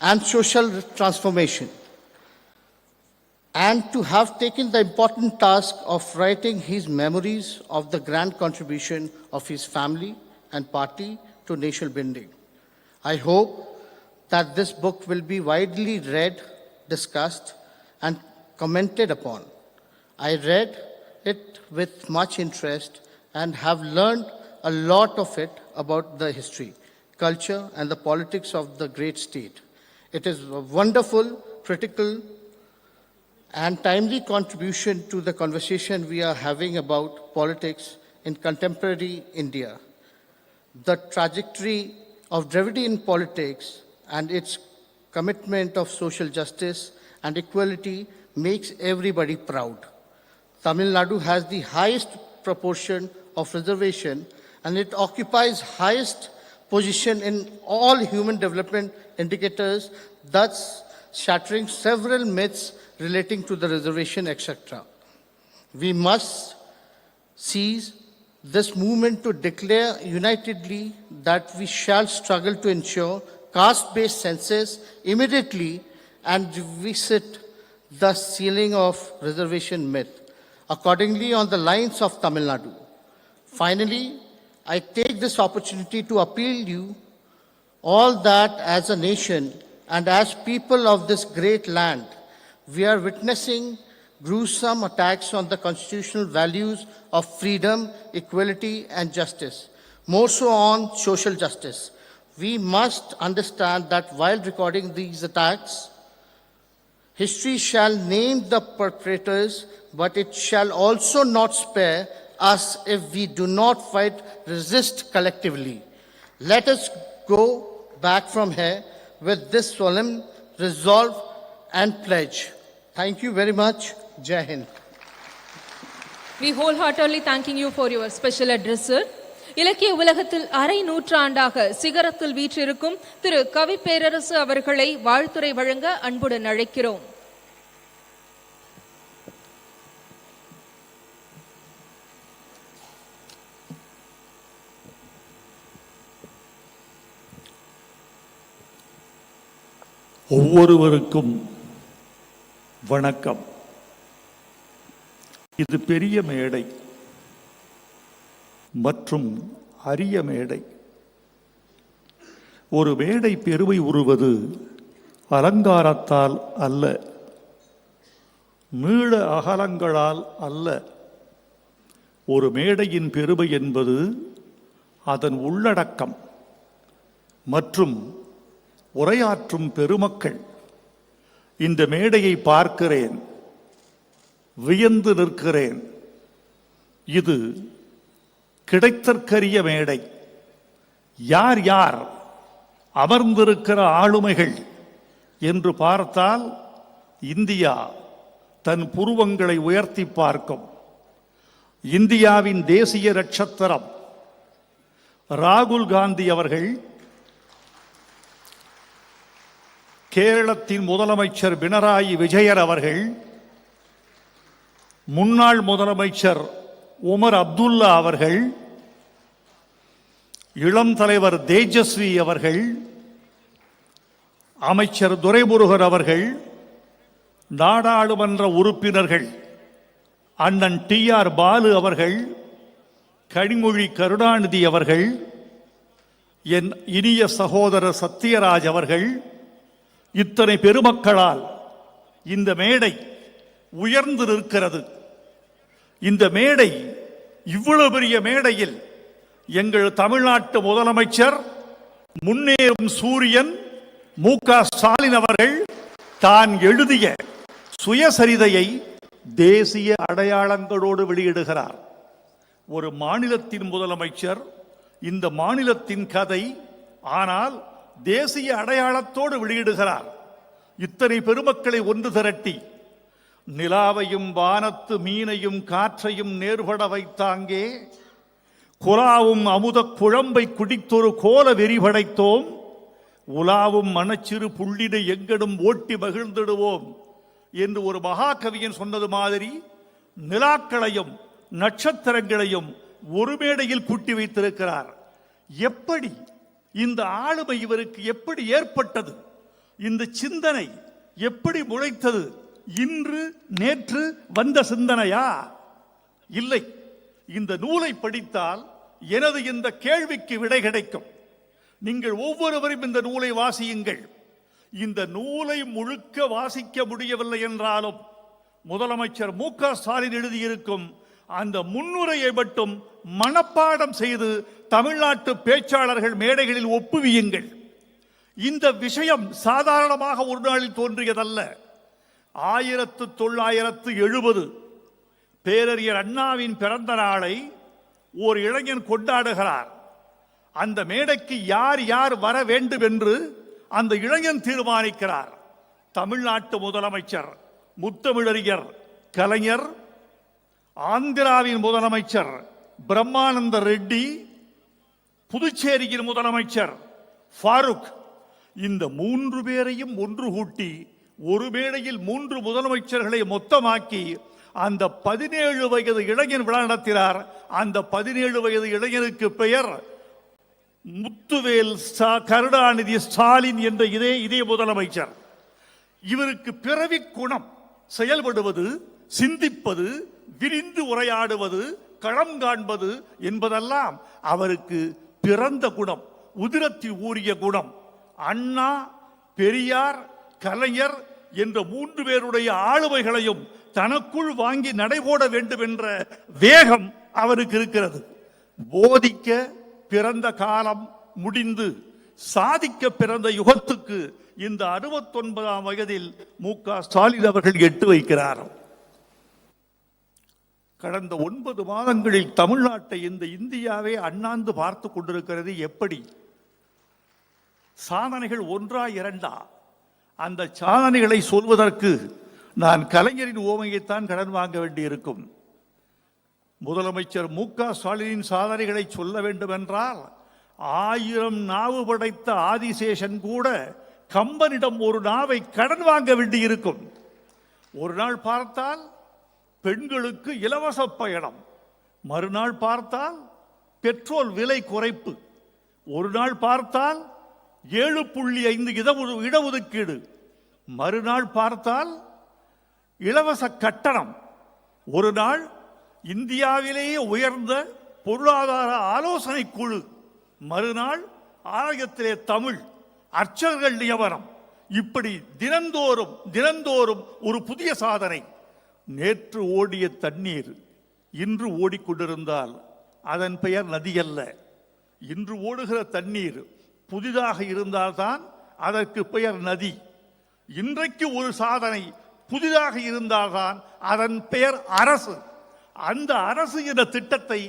and social transformation, and to have taken the important task of writing his memories of the grand contribution of his family and party to nation building. I hope that this book will be widely read, discussed, and commented upon. I read it with much interest and have learned a lot of it about the history, culture, and the politics of the great state. It is a wonderful, critical, and timely contribution to the conversation we are having about politics in contemporary India. The trajectory of Dravidian politics and its commitment of social justice and equality makes everybody proud. Tamil Nadu has the highest proportion of reservation, and it occupies highest position in all human development indicators, thus shattering several myths relating to the reservation, etc. We must seize this movement to declare unitedly that we shall struggle to ensure caste-based census immediately and revisit the ceiling of reservation myth, accordingly on the lines of Tamil Nadu. Finally, I take this opportunity to appeal to you all that as a nation and as people of this great land, we are witnessing gruesome attacks on the constitutional values of freedom, equality, and justice, more so on social justice. We must understand that while recording these attacks, history shall name the perpetrators, but it shall also not spare us if we do not fight, resist collectively. Let us go back from here with this solemn resolve and pledge. Thank you very much. Jai Hind. We wholeheartedly thanking you for your special address, sir. இலக்கிய உலகத்தில் அரை நூற்றாண்டாக சிகரத்தில் வீற்றிருக்கும் திரு கவி பேரரசு அவர்களை வாழ்த்துரை வழங்க அன்புடன் அழைக்கிறோம். ஒவ்வொருவருக்கும் வணக்கம். இது பெரிய மேடை மற்றும் அரிய மேடை. ஒரு மேடை பெருமை உருவது அலங்காரத்தால் அல்ல, நீள அகலங்களால் அல்ல. ஒரு மேடையின் பெருமை என்பது அதன் உள்ளடக்கம் மற்றும் உரையாற்றும் பெருமக்கள். இந்த மேடையை பார்க்கிறேன், வியந்து நிற்கிறேன். இது கிடைத்தற்கரிய மேடை. யார் யார் அமர்ந்திருக்கிற ஆளுமைகள் என்று பார்த்தால் இந்தியா தன் புருவங்களை உயர்த்தி பார்க்கும். இந்தியாவின் தேசிய நட்சத்திரம் ராகுல் காந்தி அவர்கள், கேரளத்தின் முதலமைச்சர் பினராயி விஜயன் அவர்கள், முன்னாள் முதலமைச்சர் உமர் அப்துல்லா அவர்கள், இளம் தலைவர் தேஜஸ்வி அவர்கள், அமைச்சர் துரைமுருகன் அவர்கள், நாடாளுமன்ற உறுப்பினர்கள் அண்ணன் டி.ஆர். பாலு அவர்கள், கனிமொழி கருணாநிதி அவர்கள், என் இனிய சகோதரர் சத்யராஜ் அவர்கள், இத்தனை பெருமக்களால் இந்த மேடை உயர்ந்து நிற்கிறது. இந்த மேடை, இவ்வளவு பெரிய மேடையில் எங்கள் தமிழ்நாட்டு முதலமைச்சர் முன்னேறும் சூரியன் MK ஸ்டாலின் அவர்கள் தான் எழுதிய சுயசரிதையை தேசிய அடையாளங்களோடு வெளியிடுகிறார். ஒரு மாநிலத்தின் முதலமைச்சர், இந்த மாநிலத்தின் கதை, ஆனால் தேசிய அடையாளத்தோடு வெளியிடுகிறார். இத்தனை பெருமக்களை ஒன்று திரட்டி நிலாவையும் வானத்து மீனையும் காற்றையும் நேர்பட வைத்தாங்கே, குலாவும் அமுத குழம்பை குடித்தொரு கோல வெறி படைத்தோம், உலாவும் மனச்சிறு புள்ளினை எங்கடும் ஓட்டி மகிழ்ந்திடுவோம் என்று ஒரு மகாகவியன் சொன்னது மாதிரி நிலாக்களையும் நட்சத்திரங்களையும் ஒரு மேடையில் கூட்டி வைத்திருக்கிறார். எப்படி இந்த ஆளுமை இவருக்கு எப்படி ஏற்பட்டது? இந்த சிந்தனை எப்படி முளைத்தது? இன்று நேற்று வந்த சிந்தனையா? இல்லை. இந்த நூலை படித்தால் எனது இந்த கேள்விக்கு விடை கிடைக்கும். நீங்கள் ஒவ்வொருவரும் இந்த நூலை வாசியுங்கள். இந்த நூலை முழுக்க வாசிக்க முடியவில்லை என்றாலும் முதலமைச்சர் MK ஸ்டாலின் எழுதியிருக்கும் அந்த முன்னுரையை மட்டும் மனப்பாடம் செய்து தமிழ்நாட்டு பேச்சாளர்கள் மேடைகளில் ஒப்புவியுங்கள். இந்த விஷயம் சாதாரணமாக ஒரு நாளில் தோன்றியதல்ல. 1970 பேரறிஞர் அண்ணாவின் பிறந்த நாளை ஓர் இளைஞன் கொண்டாடுகிறார். அந்த மேடைக்கு யார் யார் வர வேண்டும் என்று அந்த இளைஞன் தீர்மானிக்கிறார். தமிழ்நாட்டு முதலமைச்சர் முத்தமிழறிஞர் கலைஞர், ஆந்திராவின் முதலமைச்சர் பிரம்மானந்த ரெட்டி, புதுச்சேரியின் முதலமைச்சர் ஃபாரூக், இந்த 3 பேரையும் ஒன்று கூட்டி ஒரு மேடையில் 3 முதலமைச்சர்களை மொத்தமாக்கி அந்த 17 வயது இளைஞன் விழா நடத்தினார். அந்த 17 வயது இளைஞனுக்கு பெயர் முத்துவேல் கருணாநிதி ஸ்டாலின் என்ற இதே முதலமைச்சர். இவருக்கு பிறவி குணம் செயல்படுவது, சிந்திப்பது, விரிந்து உரையாடுவது, களம் காண்பது என்பதெல்லாம் அவருக்கு பிறந்த குணம், உதிரத்தில் ஊறிய குணம். அண்ணா, பெரியார், கலைஞர் என்ற 3 பேருடைய ஆளுமைகளையும் தனக்குள் வாங்கி நடைபோட வேண்டும் என்ற வேகம் அவருக்கு இருக்கிறது. போதிக்க பிறந்த காலம் முடிந்து சாதிக்க பிறந்த யுகத்துக்கு இந்த 69ஆம் வயதில் MK ஸ்டாலின் அவர்கள் எட்டு வைக்கிறார். கடந்த 9 மாதங்களில் தமிழ்நாட்டை இந்த இந்தியாவே அண்ணாந்து பார்த்து கொண்டிருக்கிறது. எப்படி சாதனைகள் ஒன்றா இரண்டா? அந்த சாதனைகளை சொல்வதற்கு நான் கலைஞரின் ஓமையைத்தான் கடன் வாங்க வேண்டியிருக்கும். முதலமைச்சர் MK ஸ்டாலினின் சாதனைகளை சொல்ல வேண்டும் என்றால் 1000 நாவு படைத்த ஆதிசேஷன் கூட கம்பனிடம் ஒரு நாவை கடன் வாங்க வேண்டியிருக்கும். ஒரு நாள் பார்த்தால் பெண்களுக்கு இலவச பயணம், மறுநாள் பார்த்தால் பெட்ரோல் விலை குறைப்பு, ஒரு நாள் பார்த்தால் 7.5 இடஒதுக்கீடு, மறுநாள் பார்த்தால் இலவச கட்டணம், ஒரு நாள் இந்தியாவிலேயே உயர்ந்த பொருளாதார ஆலோசனை குழு, மறுநாள் ஆலயத்திலே தமிழ், அர்ச்சகர்கள் நியமனம். இப்படி தினந்தோறும் ஒரு புதிய சாதனை. நேற்று ஓடிய தண்ணீர் இன்று ஓடிக்கொண்டிருந்தால் அதன் பெயர் நதி அல்ல. இன்று ஓடுகிற தண்ணீர் புதிதாக இருந்தால்தான் அதற்கு பெயர் நதி. இன்றைக்கு ஒரு சாதனை புதிதாக இருந்தால்தான் அதன் பெயர் அரசு. அந்த அரசு என்ற திட்டத்தை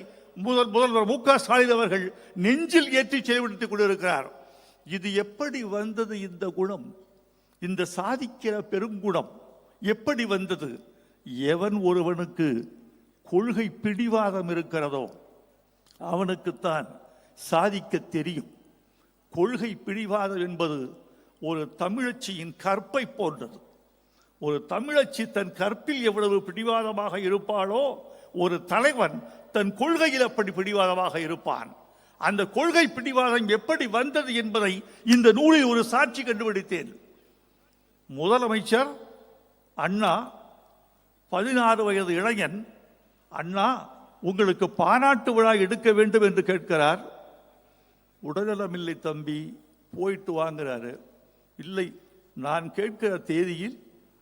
முதல்வர் MK ஸ்டாலின் அவர்கள் நெஞ்சில் ஏற்றி செயல்படுத்திக் கொண்டிருக்கிறார். இது எப்படி வந்தது? இந்த குணம், இந்த சாதிக்கிற பெருங்குணம் எப்படி வந்தது? எவன் ஒருவனுக்கு கொள்கை பிடிவாதம் இருக்கிறதோ அவனுக்குத்தான் சாதிக்க தெரியும். கொள்கை பிடிவாதம் என்பது ஒரு தமிழச்சியின் கற்பை போன்றது. ஒரு தமிழச்சி தன் கற்பில் எவ்வளவு பிடிவாதமாக இருப்பாளோ, ஒரு தலைவன் தன் கொள்கையில் அப்படி பிடிவாதமாக இருப்பான். அந்த கொள்கை பிடிவாதம் எப்படி வந்தது என்பதை இந்த நூலில் ஒரு சாட்சி கண்டுபிடித்தேன். முதலமைச்சர் அண்ணா 16 வயது இளைஞன். அண்ணா, உங்களுக்கு பாராட்டு விழா எடுக்க வேண்டும் என்று கேட்கிறார். உடல்நலமில்லை தம்பி, போயிட்டு வாங்குறாரு. இல்லை, நான் கேட்கிற தேதியில்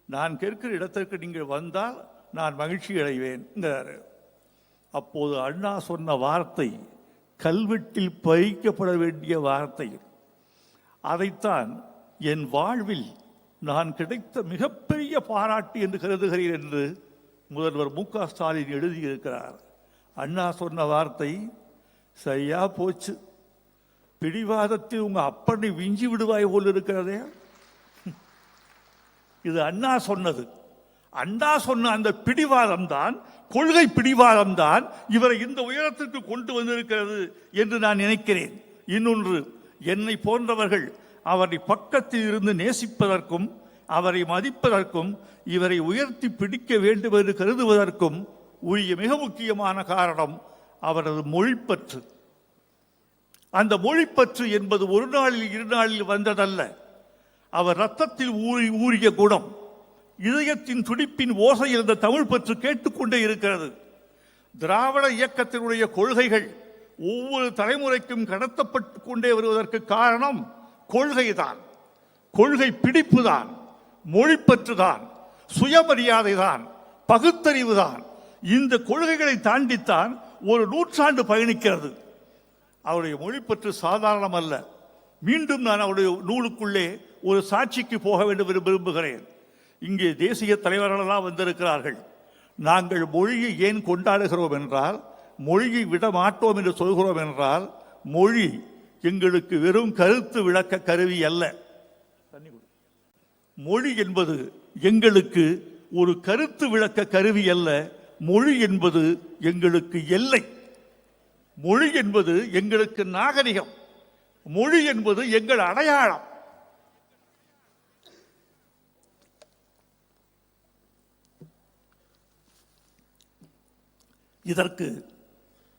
நான் கேட்கிற இடத்திற்கு நீங்கள் வந்தால் நான் மகிழ்ச்சி அடைவேன். அப்போது அண்ணா சொன்ன வார்த்தை கல்வெட்டில் பதிக்கப்பட வேண்டிய வார்த்தை. அதைத்தான் என் வாழ்வில் நான் கிடைத்த மிகப்பெரிய பாராட்டு என்று கருதுகிறேன் என்று முதல்வர் MK ஸ்டாலின் எழுதியிருக்கிறார். அண்ணா சொன்ன வார்த்தை சரியா போச்சு, பிடிவாதத்தை உங்க அப்பனை விஞ்சி விடுவாய் போல் இருக்கிறதே. இது அண்ணா சொன்னது. அண்ணா சொன்ன அந்த பிடிவாதம் தான், கொள்கை பிடிவாதம் தான் இவரை இந்த உயரத்திற்கு கொண்டு வந்திருக்கிறது என்று நான் நினைக்கிறேன். இன்னொன்று, என்னை போன்றவர்கள் அவரை பக்கத்தில் இருந்து நேசிப்பதற்கும் அவரை மதிப்பதற்கும் இவரை உயர்த்தி பிடிக்க வேண்டும் என்று கருதுவதற்கும் உரிய மிக முக்கியமான காரணம் அவரது மொழிப்பற்று. அந்த மொழிப்பற்று என்பது ஒரு நாளில் இரு நாளில் வந்ததல்ல. அவர் ரத்தத்தில் ஊறிய குணம், இதயத்தின் துடிப்பின் ஓசையில் இந்த தமிழ் பற்று கேட்டுக்கொண்டே இருக்கிறது. திராவிட இயக்கத்தினுடைய கொள்கைகள் ஒவ்வொரு தலைமுறைக்கும் கடத்தப்பட்டு கொண்டே வருவதற்கு காரணம் கொள்கைதான், கொள்கை பிடிப்பு தான், மொழிப்பற்று தான், சுயமரியாதை தான், பகுத்தறிவு தான். இந்த கொள்கைகளை தாண்டித்தான் ஒரு நூற்றாண்டு பயணிக்கிறது. அவருடைய மொழிப்பற்று சாதாரணம் அல்ல. மீண்டும் நான் அவருடைய நூலுக்குள்ளே ஒரு சாட்சிக்கு போக வேண்டும் என்று விரும்புகிறேன். இங்கே தேசிய தலைவர்களெல்லாம் வந்திருக்கிறார்கள். நாங்கள் மொழியை ஏன் கொண்டாடுகிறோம் என்றால், மொழியை விட மாட்டோம் என்று சொல்கிறோம் என்றால், மொழி எங்களுக்கு வெறும் கருத்து விளக்க கருவி அல்ல. மொழி என்பது எங்களுக்கு ஒரு கருத்து விளக்க கருவி அல்ல. மொழி என்பது எங்களுக்கு எல்லை. மொழி என்பது எங்களுக்கு நாகரிகம். மொழி என்பது எங்கள் அடையாளம். இதற்கு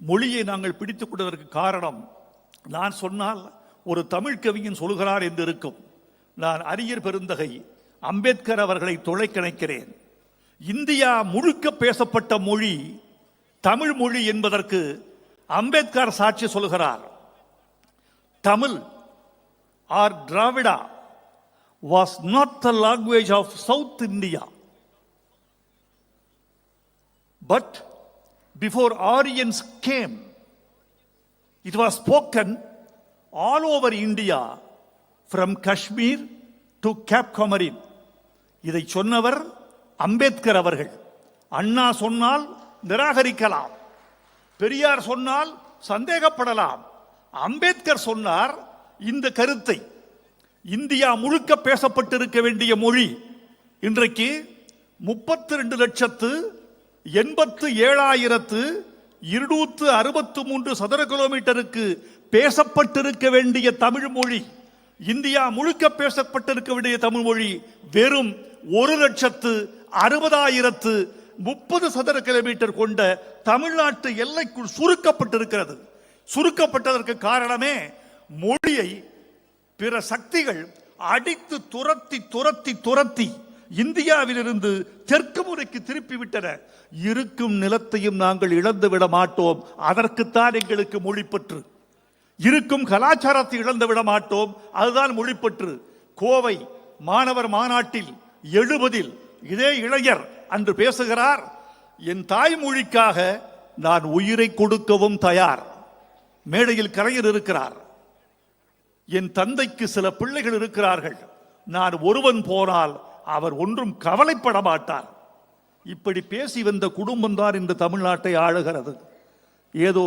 மொழியை நாங்கள் பிடித்துக் கொண்டதற்கு காரணம், நான் சொன்னால் ஒரு தமிழ் கவிஞன் சொல்கிறார் என்று இருக்கும். நான் அறிஞர் பெருந்தகை அம்பேத்கர் அவர்களை தொலைக்கணைக்கிறேன். இந்தியா முழுக்க பேசப்பட்ட மொழி தமிழ் மொழி என்பதற்கு அம்பேத்கர் சாட்சி சொல்கிறார். Tamil or Dravida was not the language of South India, but before Aryans came, it was spoken all over India from Kashmir to Cape Comorin. இதை சொன்னவர் அம்பேத்கர் அவர்கள். அண்ணா சொன்னால் நிராகரிக்கலாம், பெரியார் சொன்னால் சந்தேகப்படலாம். அம்பேத்கர் சொன்னார் இந்த கருத்தை. இந்தியா முழுக்க பேசப்பட்டிருக்க வேண்டிய மொழி இன்றைக்கு 32,87,263 சதுர கிலோமீட்டருக்கு பேசப்பட்டிருக்க வேண்டிய தமிழ் மொழி, இந்தியா முழுக்க பேசப்பட்டிருக்க வேண்டிய தமிழ் மொழி வெறும் 1,60,030 சதுர கிலோமீட்டர் கொண்ட தமிழ்நாட்டு எல்லைக்குள் சுருக்கப்பட்டிருக்கிறது. சுருக்கப்பட்டதற்கு காரணமே மொழியை பிற சக்திகள் அடித்து துரத்தி துரத்தி துரத்தி இந்தியாவிலிருந்து தெற்கு முறைக்கு திருப்பிவிட்டன. இருக்கும் நிலத்தையும் நாங்கள் இழந்து விட மாட்டோம், அதற்குத்தான் எங்களுக்கு மொழிப்பற்று. இருக்கும் கலாச்சாரத்தை இழந்து விட மாட்டோம், அதுதான் மொழிப்பற்று. கோவை மாணவர் மாநாட்டில் 70 இதே இளைஞர் அன்று பேசுகிறார், என் தாய்மொழிக்காக நான் உயிரை கொடுக்கவும் தயார். மேடையில் கலைஞர் இருக்கிறார். என் தந்தைக்கு சில பிள்ளைகள் இருக்கிறார்கள், நான் ஒருவன் போனால் அவர் ஒன்றும் கவலைப்பட மாட்டார். இப்படி பேசி வந்த குடும்பம் தான் இந்த தமிழ்நாட்டை ஆளுகிறது. ஏதோ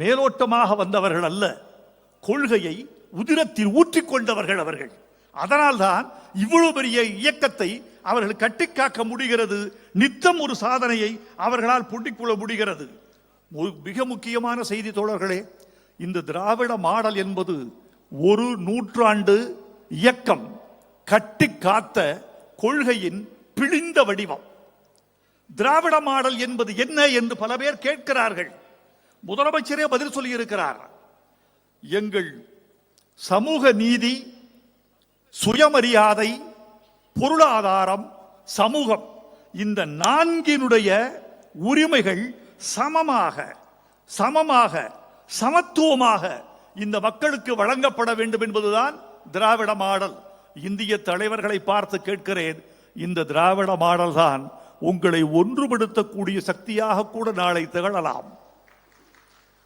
மேலோட்டமாக வந்தவர்கள் அல்ல, கொள்கையை உதிரத்தில் ஊற்றிக்கொண்டவர்கள் அவர்கள். அதனால்தான் இவ்வளவு பெரிய இயக்கத்தை அவர்கள் கட்டிக்காக்க முடிகிறது. நித்தம் ஒரு சாதனையை அவர்களால் புண்டிக்கொள்ள முடிகிறது. மிக முக்கியமான செய்தி தோழர்களே, இந்த திராவிட மாடல் என்பது ஒரு நூற்றாண்டு இயக்கம் கட்டி காத்த கொள்கையின் பிழிந்த வடிவம். திராவிட மாடல் என்பது என்ன என்று பல பேர் கேட்கிறார்கள். முதலமைச்சரே பதில் சொல்லியிருக்கிறார். எங்கள் சமூக நீதி, சுயமரியாதை, பொருளாதாரம், சமூகம், இந்த நான்கினுடைய உரிமைகள் சமமாக சமத்துவமாக இந்த மக்களுக்கு வழங்கப்பட வேண்டும் என்பதுதான் திராவிட மாடல். இந்திய தலைவர்களை பார்த்து கேட்கிறேன், இந்த திராவிட மாடல் தான் உங்களை ஒன்றுபடுத்தக்கூடிய சக்தியாக கூட நாளை திகழலாம்.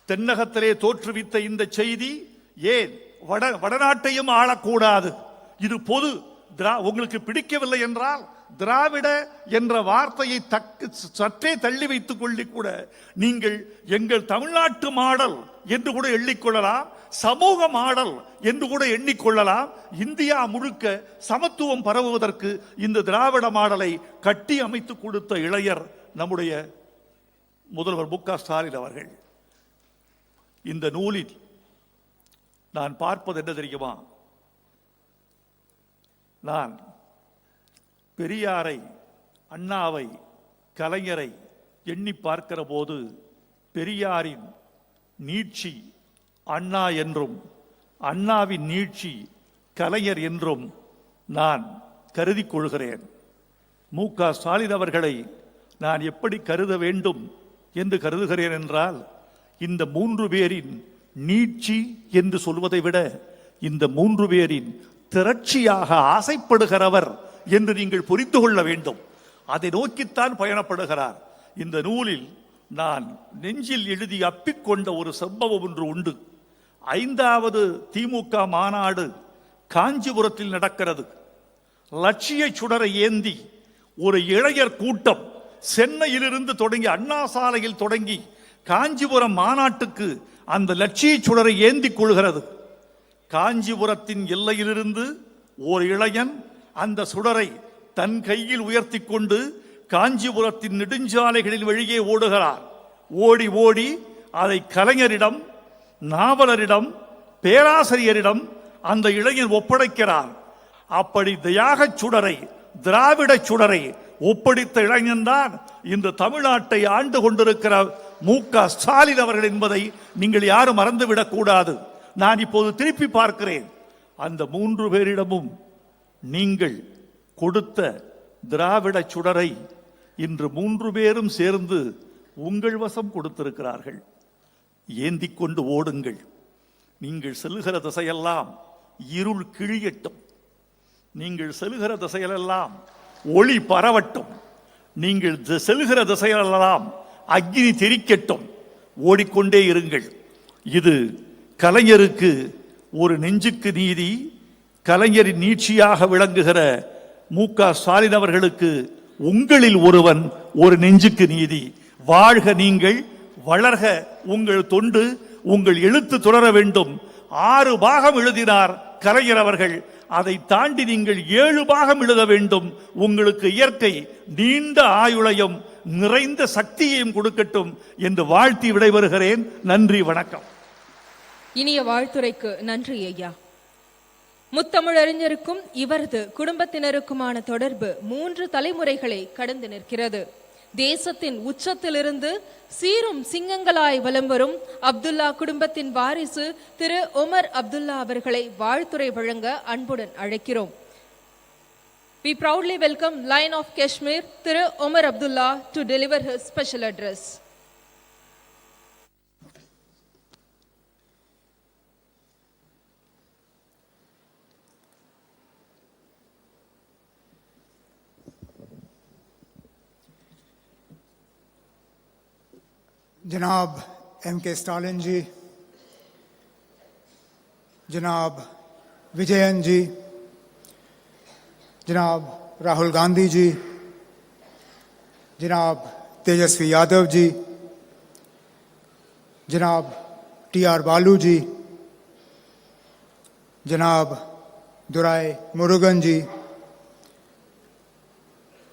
தென்னகத்திலே தோற்றுவித்த இந்த செய்தி ஏன் வடநாட்டையும் ஆளக்கூடாது? இது பொது. உங்களுக்கு பிடிக்கவில்லை என்றால் திராவிட என்ற வார்த்தையை சற்றே தள்ளி வைத்துக் கொள்ளி கூட நீங்கள் எங்கள் தமிழ்நாட்டு மாடல் என்று கூட எண்ணிக்கொள்ளலாம், சமூக மாடல் என்று கூட எண்ணிக்கொள்ளலாம். இந்தியா முழுக்க சமத்துவம் பரவுவதற்கு இந்த திராவிட மாடலை கட்டி அமைத்து கொடுத்த இளையர் நம்முடைய முதல்வர் MK ஸ்டாலின் அவர்கள். இந்த நூலில் நான் பார்ப்பது என்ன தெரியுமா? நான் பெரியாரை, அண்ணாவை, கலைஞரை எண்ணி பார்க்கிற போது பெரியாரின் நீட்சி அண்ணா என்றும் அண்ணாவின் நீட்சி கலைஞர் என்றும் நான் கருதி கொள்கிறேன். MK ஸ்டாலின் அவர்களை நான் எப்படி கருத வேண்டும் என்று கருதுகிறேன் என்றால், இந்த மூன்று பேரின் நீட்சி என்று சொல்வதை விட இந்த மூன்று பேரின் திரட்சியாக ஆசைப்படுகிறவர் என்று நீங்கள் புரிந்து கொள்ள வேண்டும். அதை நோக்கித்தான் பயணப்படுகிறார். இந்த நூலில் நான் நெஞ்சில் எழுதி அப்பிக்கொண்ட ஒரு சம்பவம் ஒன்று உண்டு. 5வது திமுக மாநாடு காஞ்சிபுரத்தில் நடக்கிறது. லட்சிய சுடரை ஏந்தி ஒரு இளைஞர் கூட்டம் சென்னையிலிருந்து தொடங்கி அண்ணா சாலையில் தொடங்கி காஞ்சிபுரம் மாநாட்டுக்கு அந்த லட்சிய சுடரை ஏந்தி கொள்கிறது. காஞ்சிபுரத்தின் எல்லையிலிருந்து ஒரு இளைஞன் அந்த சுடரை தன் கையில் உயர்த்தி கொண்டு காஞ்சிபுரத்தின் நெடுஞ்சாலைகளில் வழியே ஓடுகிறார். ஓடி ஓடி அதை கலைஞரிடம், நாவலரிடம், பேராசிரியரிடம் அந்த இளைஞர் ஒப்படைக்கிறார். அப்படி தியாக சுடரை, திராவிட சுடரை ஒப்படைத்த இளைஞன்தான் இந்த தமிழ்நாட்டை ஆண்டு கொண்டிருக்கிற MK ஸ்டாலின் அவர்கள் என்பதை நீங்கள் யாரும் மறந்துவிடக் கூடாது. நான் இப்போது திருப்பி பார்க்கிறேன். அந்த மூன்று பேரிடமும் நீங்கள் கொடுத்த திராவிட சுடரை இன்று மூன்று பேரும் சேர்ந்து உங்கள் வசம் கொடுத்திருக்கிறார்கள். ஏந்தி கொண்டு ஓடுங்கள். நீங்கள் செல்கிற திசையெல்லாம் இருள் கிழியட்டும். நீங்கள் செல்கிற திசையிலெல்லாம் ஒளி பரவட்டும். நீங்கள் செல்கிற திசையிலெல்லாம் அக்னி தெரிக்கட்டும். ஓடிக்கொண்டே இருங்கள். இது கலைஞருக்கு ஒரு நெஞ்சுக்கு நீதி, கலைஞரின் நீட்சியாக விளங்குகிற MK ஸ்டாலின் அவர்களுக்கு உங்களில் ஒருவன் ஒரு நெஞ்சுக்கு நீதி. வாழ்க நீங்கள், வளர்க உங்கள் தொண்டு, உங்கள் எழுத்து தொடர வேண்டும். 6 பாகம் எழுதினார் கலைஞர் அவர்கள். அதை தாண்டி நீங்கள் 7 பாகம் எழுத வேண்டும். உங்களுக்கு இயற்கை நீண்ட ஆயுளையும் நிறைந்த சக்தியையும் கொடுக்கட்டும் என்று வாழ்த்தி விடைபெறுகிறேன். நன்றி, வணக்கம். இனிய வாழ்த்துரைக்கு நன்றி ஐயா. முத்தமிழறிஞருக்கும் இவரது குடும்பத்தினருக்குமான தொடர்பு 3 தலைமுறைகளை கடந்து நிற்கிறது. தேசத்தின் உச்சத்திலிருந்து சீரும் சிங்கங்களாய் வலம் வரும் அப்துல்லா குடும்பத்தின் வாரிசு திரு உமர் அப்துல்லா அவர்களை வாழ்த்துரை வழங்க அன்புடன் அழைக்கிறோம். We proudly welcome Lion of Kashmir Thiru Omar Abdullah to deliver his special address. जनाब MK स्टालिन जी, जनाब विजयन जी, जनाब Rahul Gandhi ji, Janab Tejasvi Yadav ji, Janab T.R. Balu ji, Janab Durai Murugan ji,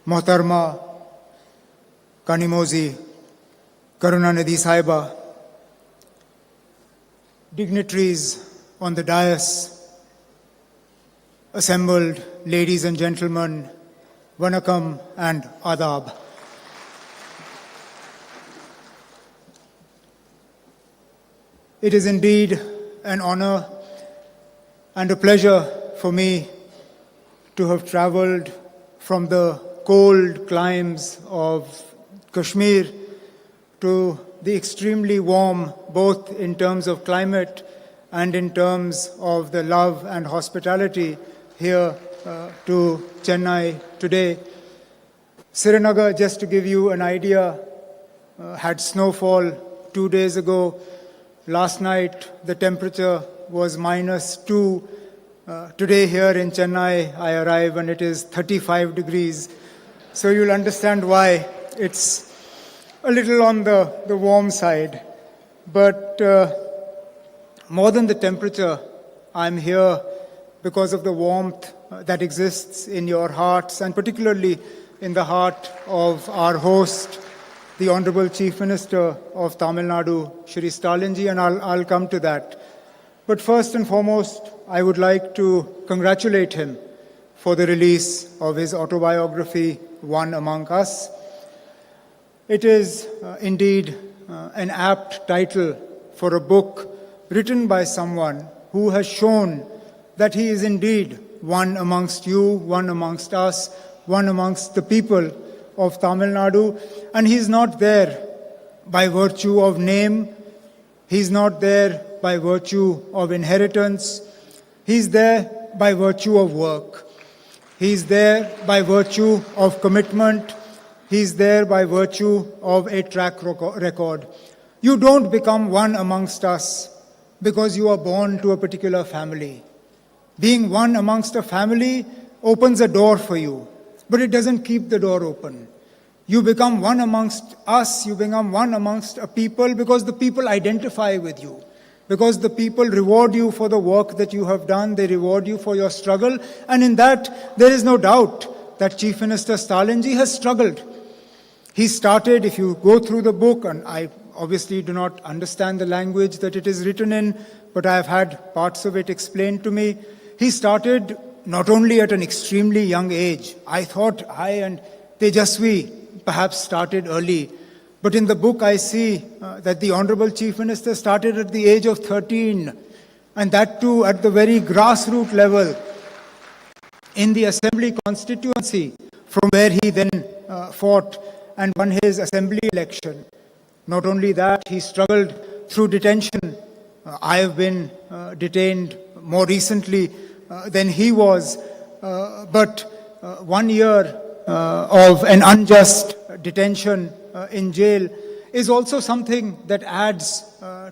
Mohtarma Kanimozi Karunanidhi Saiba, dignitaries on the dais, assembled ladies and gentlemen, Vanakkam and Adab. It is indeed an honor and a pleasure for me to have traveled from the cold climes of Kashmir to the extremely warm, both in terms of climate and in terms of the love and hospitality here to Chennai today. Srinagar, just to give you an idea, had snowfall 2 days ago. Last night, the temperature was -2. Today here in Chennai, I arrive and it is 35 degrees. So you'll understand why it's a little on the warm side. But more than the temperature, I'm here because of the warmth that exists in your hearts, and particularly in the heart of our host, the Honorable Chief Minister of Tamil Nadu, Shri Stalin ji, and I'll come to that. But first and foremost, I would like to congratulate him for the release of his autobiography, One Among Us. It is indeed an apt title for a book written by someone who has shown that he is indeed one amongst you, one amongst us, one amongst the people of Tamil Nadu. And he's not there by virtue of name, he's not there by virtue of inheritance, he's there by virtue of work. He's there by virtue of commitment, he's there by virtue of a track record. You don't become one amongst us because you are born to a particular family. Being one amongst a family opens a door for you, but it doesn't keep the door open. You become one amongst us, you become one amongst a people because the people identify with you, because the people reward you for the work that you have done, they reward you for your struggle, and in that there is no doubt that Chief Minister Stalin ji has struggled. He started, if you go through the book, and I obviously do not understand the language that it is written in, but I have had parts of it explained to me. He started not only at an extremely young age. I thought I and Tejasvi perhaps started early. But in the book I see that the Honorable Chief Minister started at the age of 13, and that too at the very grassroots level in the Assembly constituency, from where he then fought and won his Assembly election. Not only that, he struggled through detention. I have been detained more recently than he was, but 1 year of an unjust detention in jail is also something that adds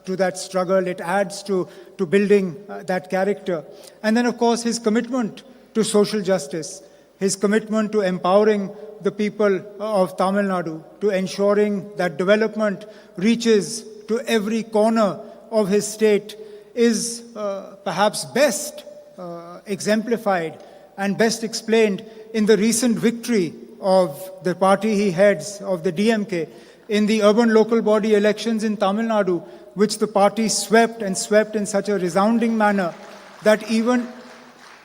to that struggle, it adds to building that character. And then of course his commitment to social justice, his commitment to empowering the people of Tamil Nadu, to ensuring that development reaches to every corner of his state is perhaps best exemplified and best explained in the recent victory of the party he heads, of the DMK, in the urban local body elections in Tamil Nadu, which the party swept and swept in such a resounding manner that even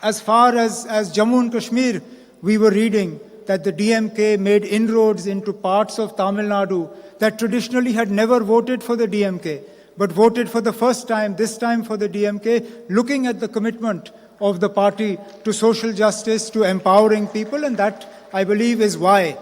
as far as Jammu and Kashmir, we were reading that the DMK made inroads into parts of Tamil Nadu that traditionally had never voted for the DMK, but voted for the first time, this time for the DMK, looking at the commitment of the party to social justice, to empowering people, and that, I believe, is why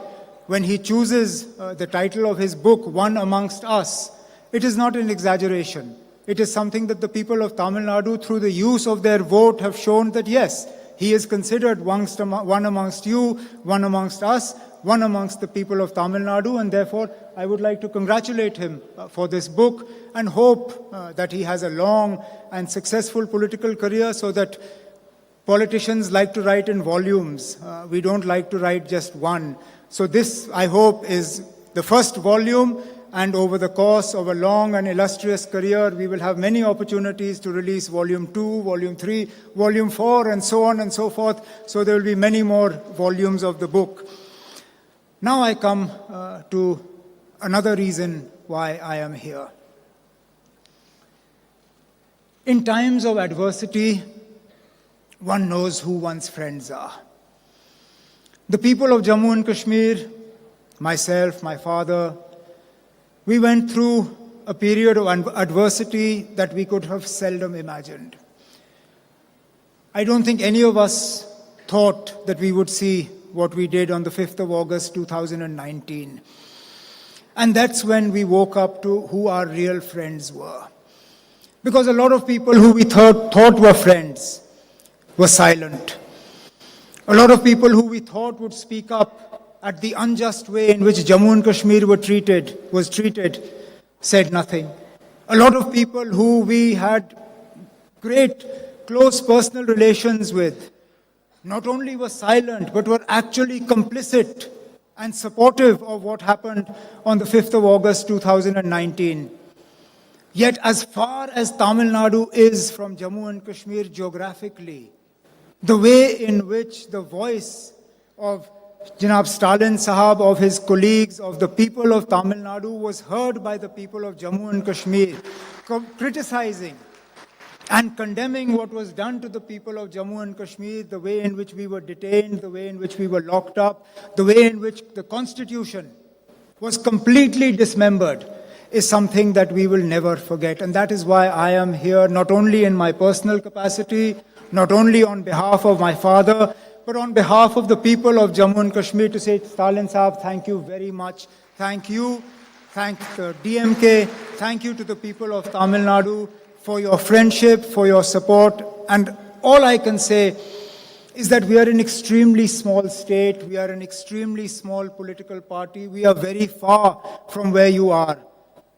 when he chooses the title of his book, One Amongst Us, it is not an exaggeration. It is something that the people of Tamil Nadu, through the use of their vote, have shown that yes, he is considered one amongst you, one amongst us, one amongst the people of Tamil Nadu, and therefore I would like to congratulate him for this book and hope that he has a long and successful political career so that politicians like to write in volumes. We don't like to write just one. So this, I hope, is the first volume, and over the course of a long and illustrious career, we will have many opportunities to release volume 2, volume 3, volume 4, and so on and so forth. So there will be many more volumes of the book. Now I come to another reason why I am here. In times of adversity, one knows who one's friends are. The people of Jammu and Kashmir, myself, my father, we went through a period of adversity that we could have seldom imagined. I don't think any of us thought that we would see what we did on the 5th of August 2019. And that's when we woke up to who our real friends were. Because a lot of people who we thought were friends were silent. A lot of people who we thought would speak up at the unjust way in which Jammu and Kashmir was treated, said nothing. A lot of people who we had great, close personal relations with, not only were silent, but were actually complicit and supportive of what happened on the 5th of August 2019. Yet as far as Tamil Nadu is from Jammu and Kashmir geographically, the way in which the voice of Janab Stalin Sahab, of his colleagues, of the people of Tamil Nadu was heard by the people of Jammu and Kashmir, criticizing and condemning what was done to the people of Jammu and Kashmir, the way in which we were detained, the way in which we were locked up, the way in which the constitution was completely dismembered, is something that we will never forget. And that is why I am here, not only in my personal capacity, not only on behalf of my father, but on behalf of the people of Jammu and Kashmir, to say, Stalin Sahab, thank you very much. Thank you. Thank the DMK. Thank you to the people of Tamil Nadu for your friendship, for your support. And all I can say is that we are an extremely small state. We are an extremely small political party. We are very far from where you are.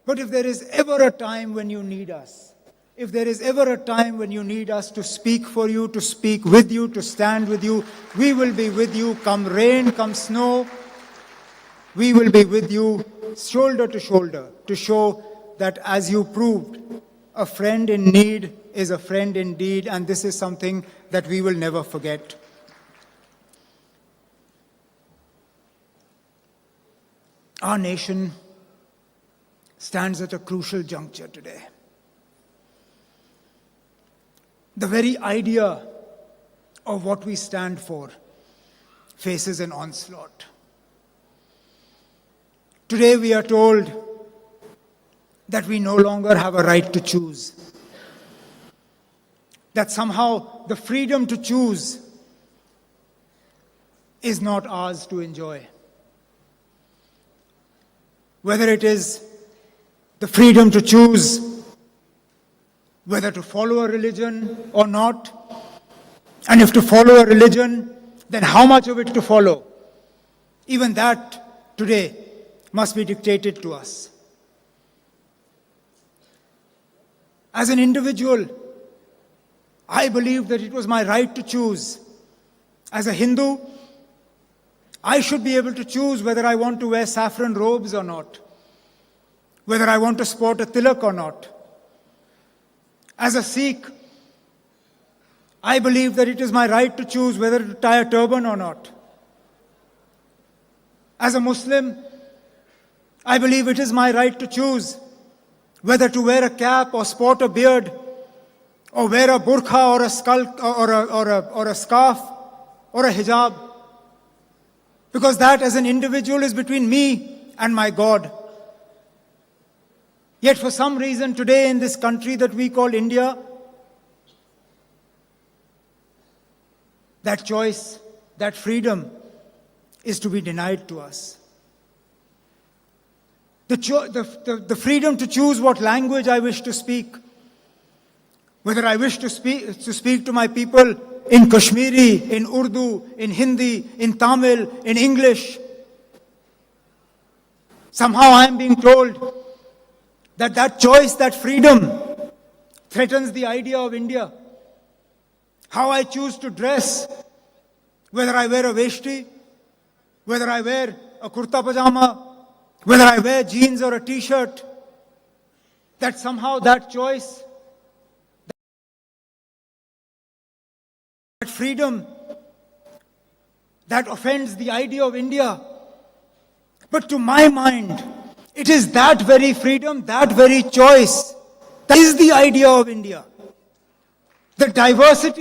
But if there is ever a time when you need us, if there is ever a time when you need us to speak for you, to speak with you, to stand with you, we will be with you, come rain, come snow. We will be with you shoulder to shoulder to show that, as you proved, a friend in need is a friend indeed, and this is something that we will never forget. Our nation stands at a crucial juncture today. The very idea of what we stand for faces an onslaught. Today we are told that we no longer have a right to choose. That somehow the freedom to choose is not ours to enjoy. Whether it is the freedom to choose whether to follow a religion or not, and if to follow a religion, then how much of it to follow. Even that today must be dictated to us. As an individual, I believe that it was my right to choose. As a Hindu, I should be able to choose whether I want to wear saffron robes or not, whether I want to sport a tilak or not. As a Sikh, I believe that it is my right to choose whether to tie a turban or not. As a Muslim, I believe it is my right to choose whether to wear a cap or sport a beard, or wear a burqa or a scarf or a hijab. Because that, as an individual, is between me and my God. Yet for some reason today in this country that we call India, that choice, that freedom is to be denied to us. The freedom to choose what language I wish to speak, whether I wish to speak to my people in Kashmiri, in Urdu, in Hindi, in Tamil, in English. Somehow I am being told that choice, that freedom, threatens the idea of India. how I choose to dress, whether I wear a veshti, whether I wear a kurta pajama, whether I wear jeans or a t-shirt, that somehow that choice, that freedom, that offends the idea of India. But to my mind, it is that very freedom, that very choice, that is the idea of India. The diversity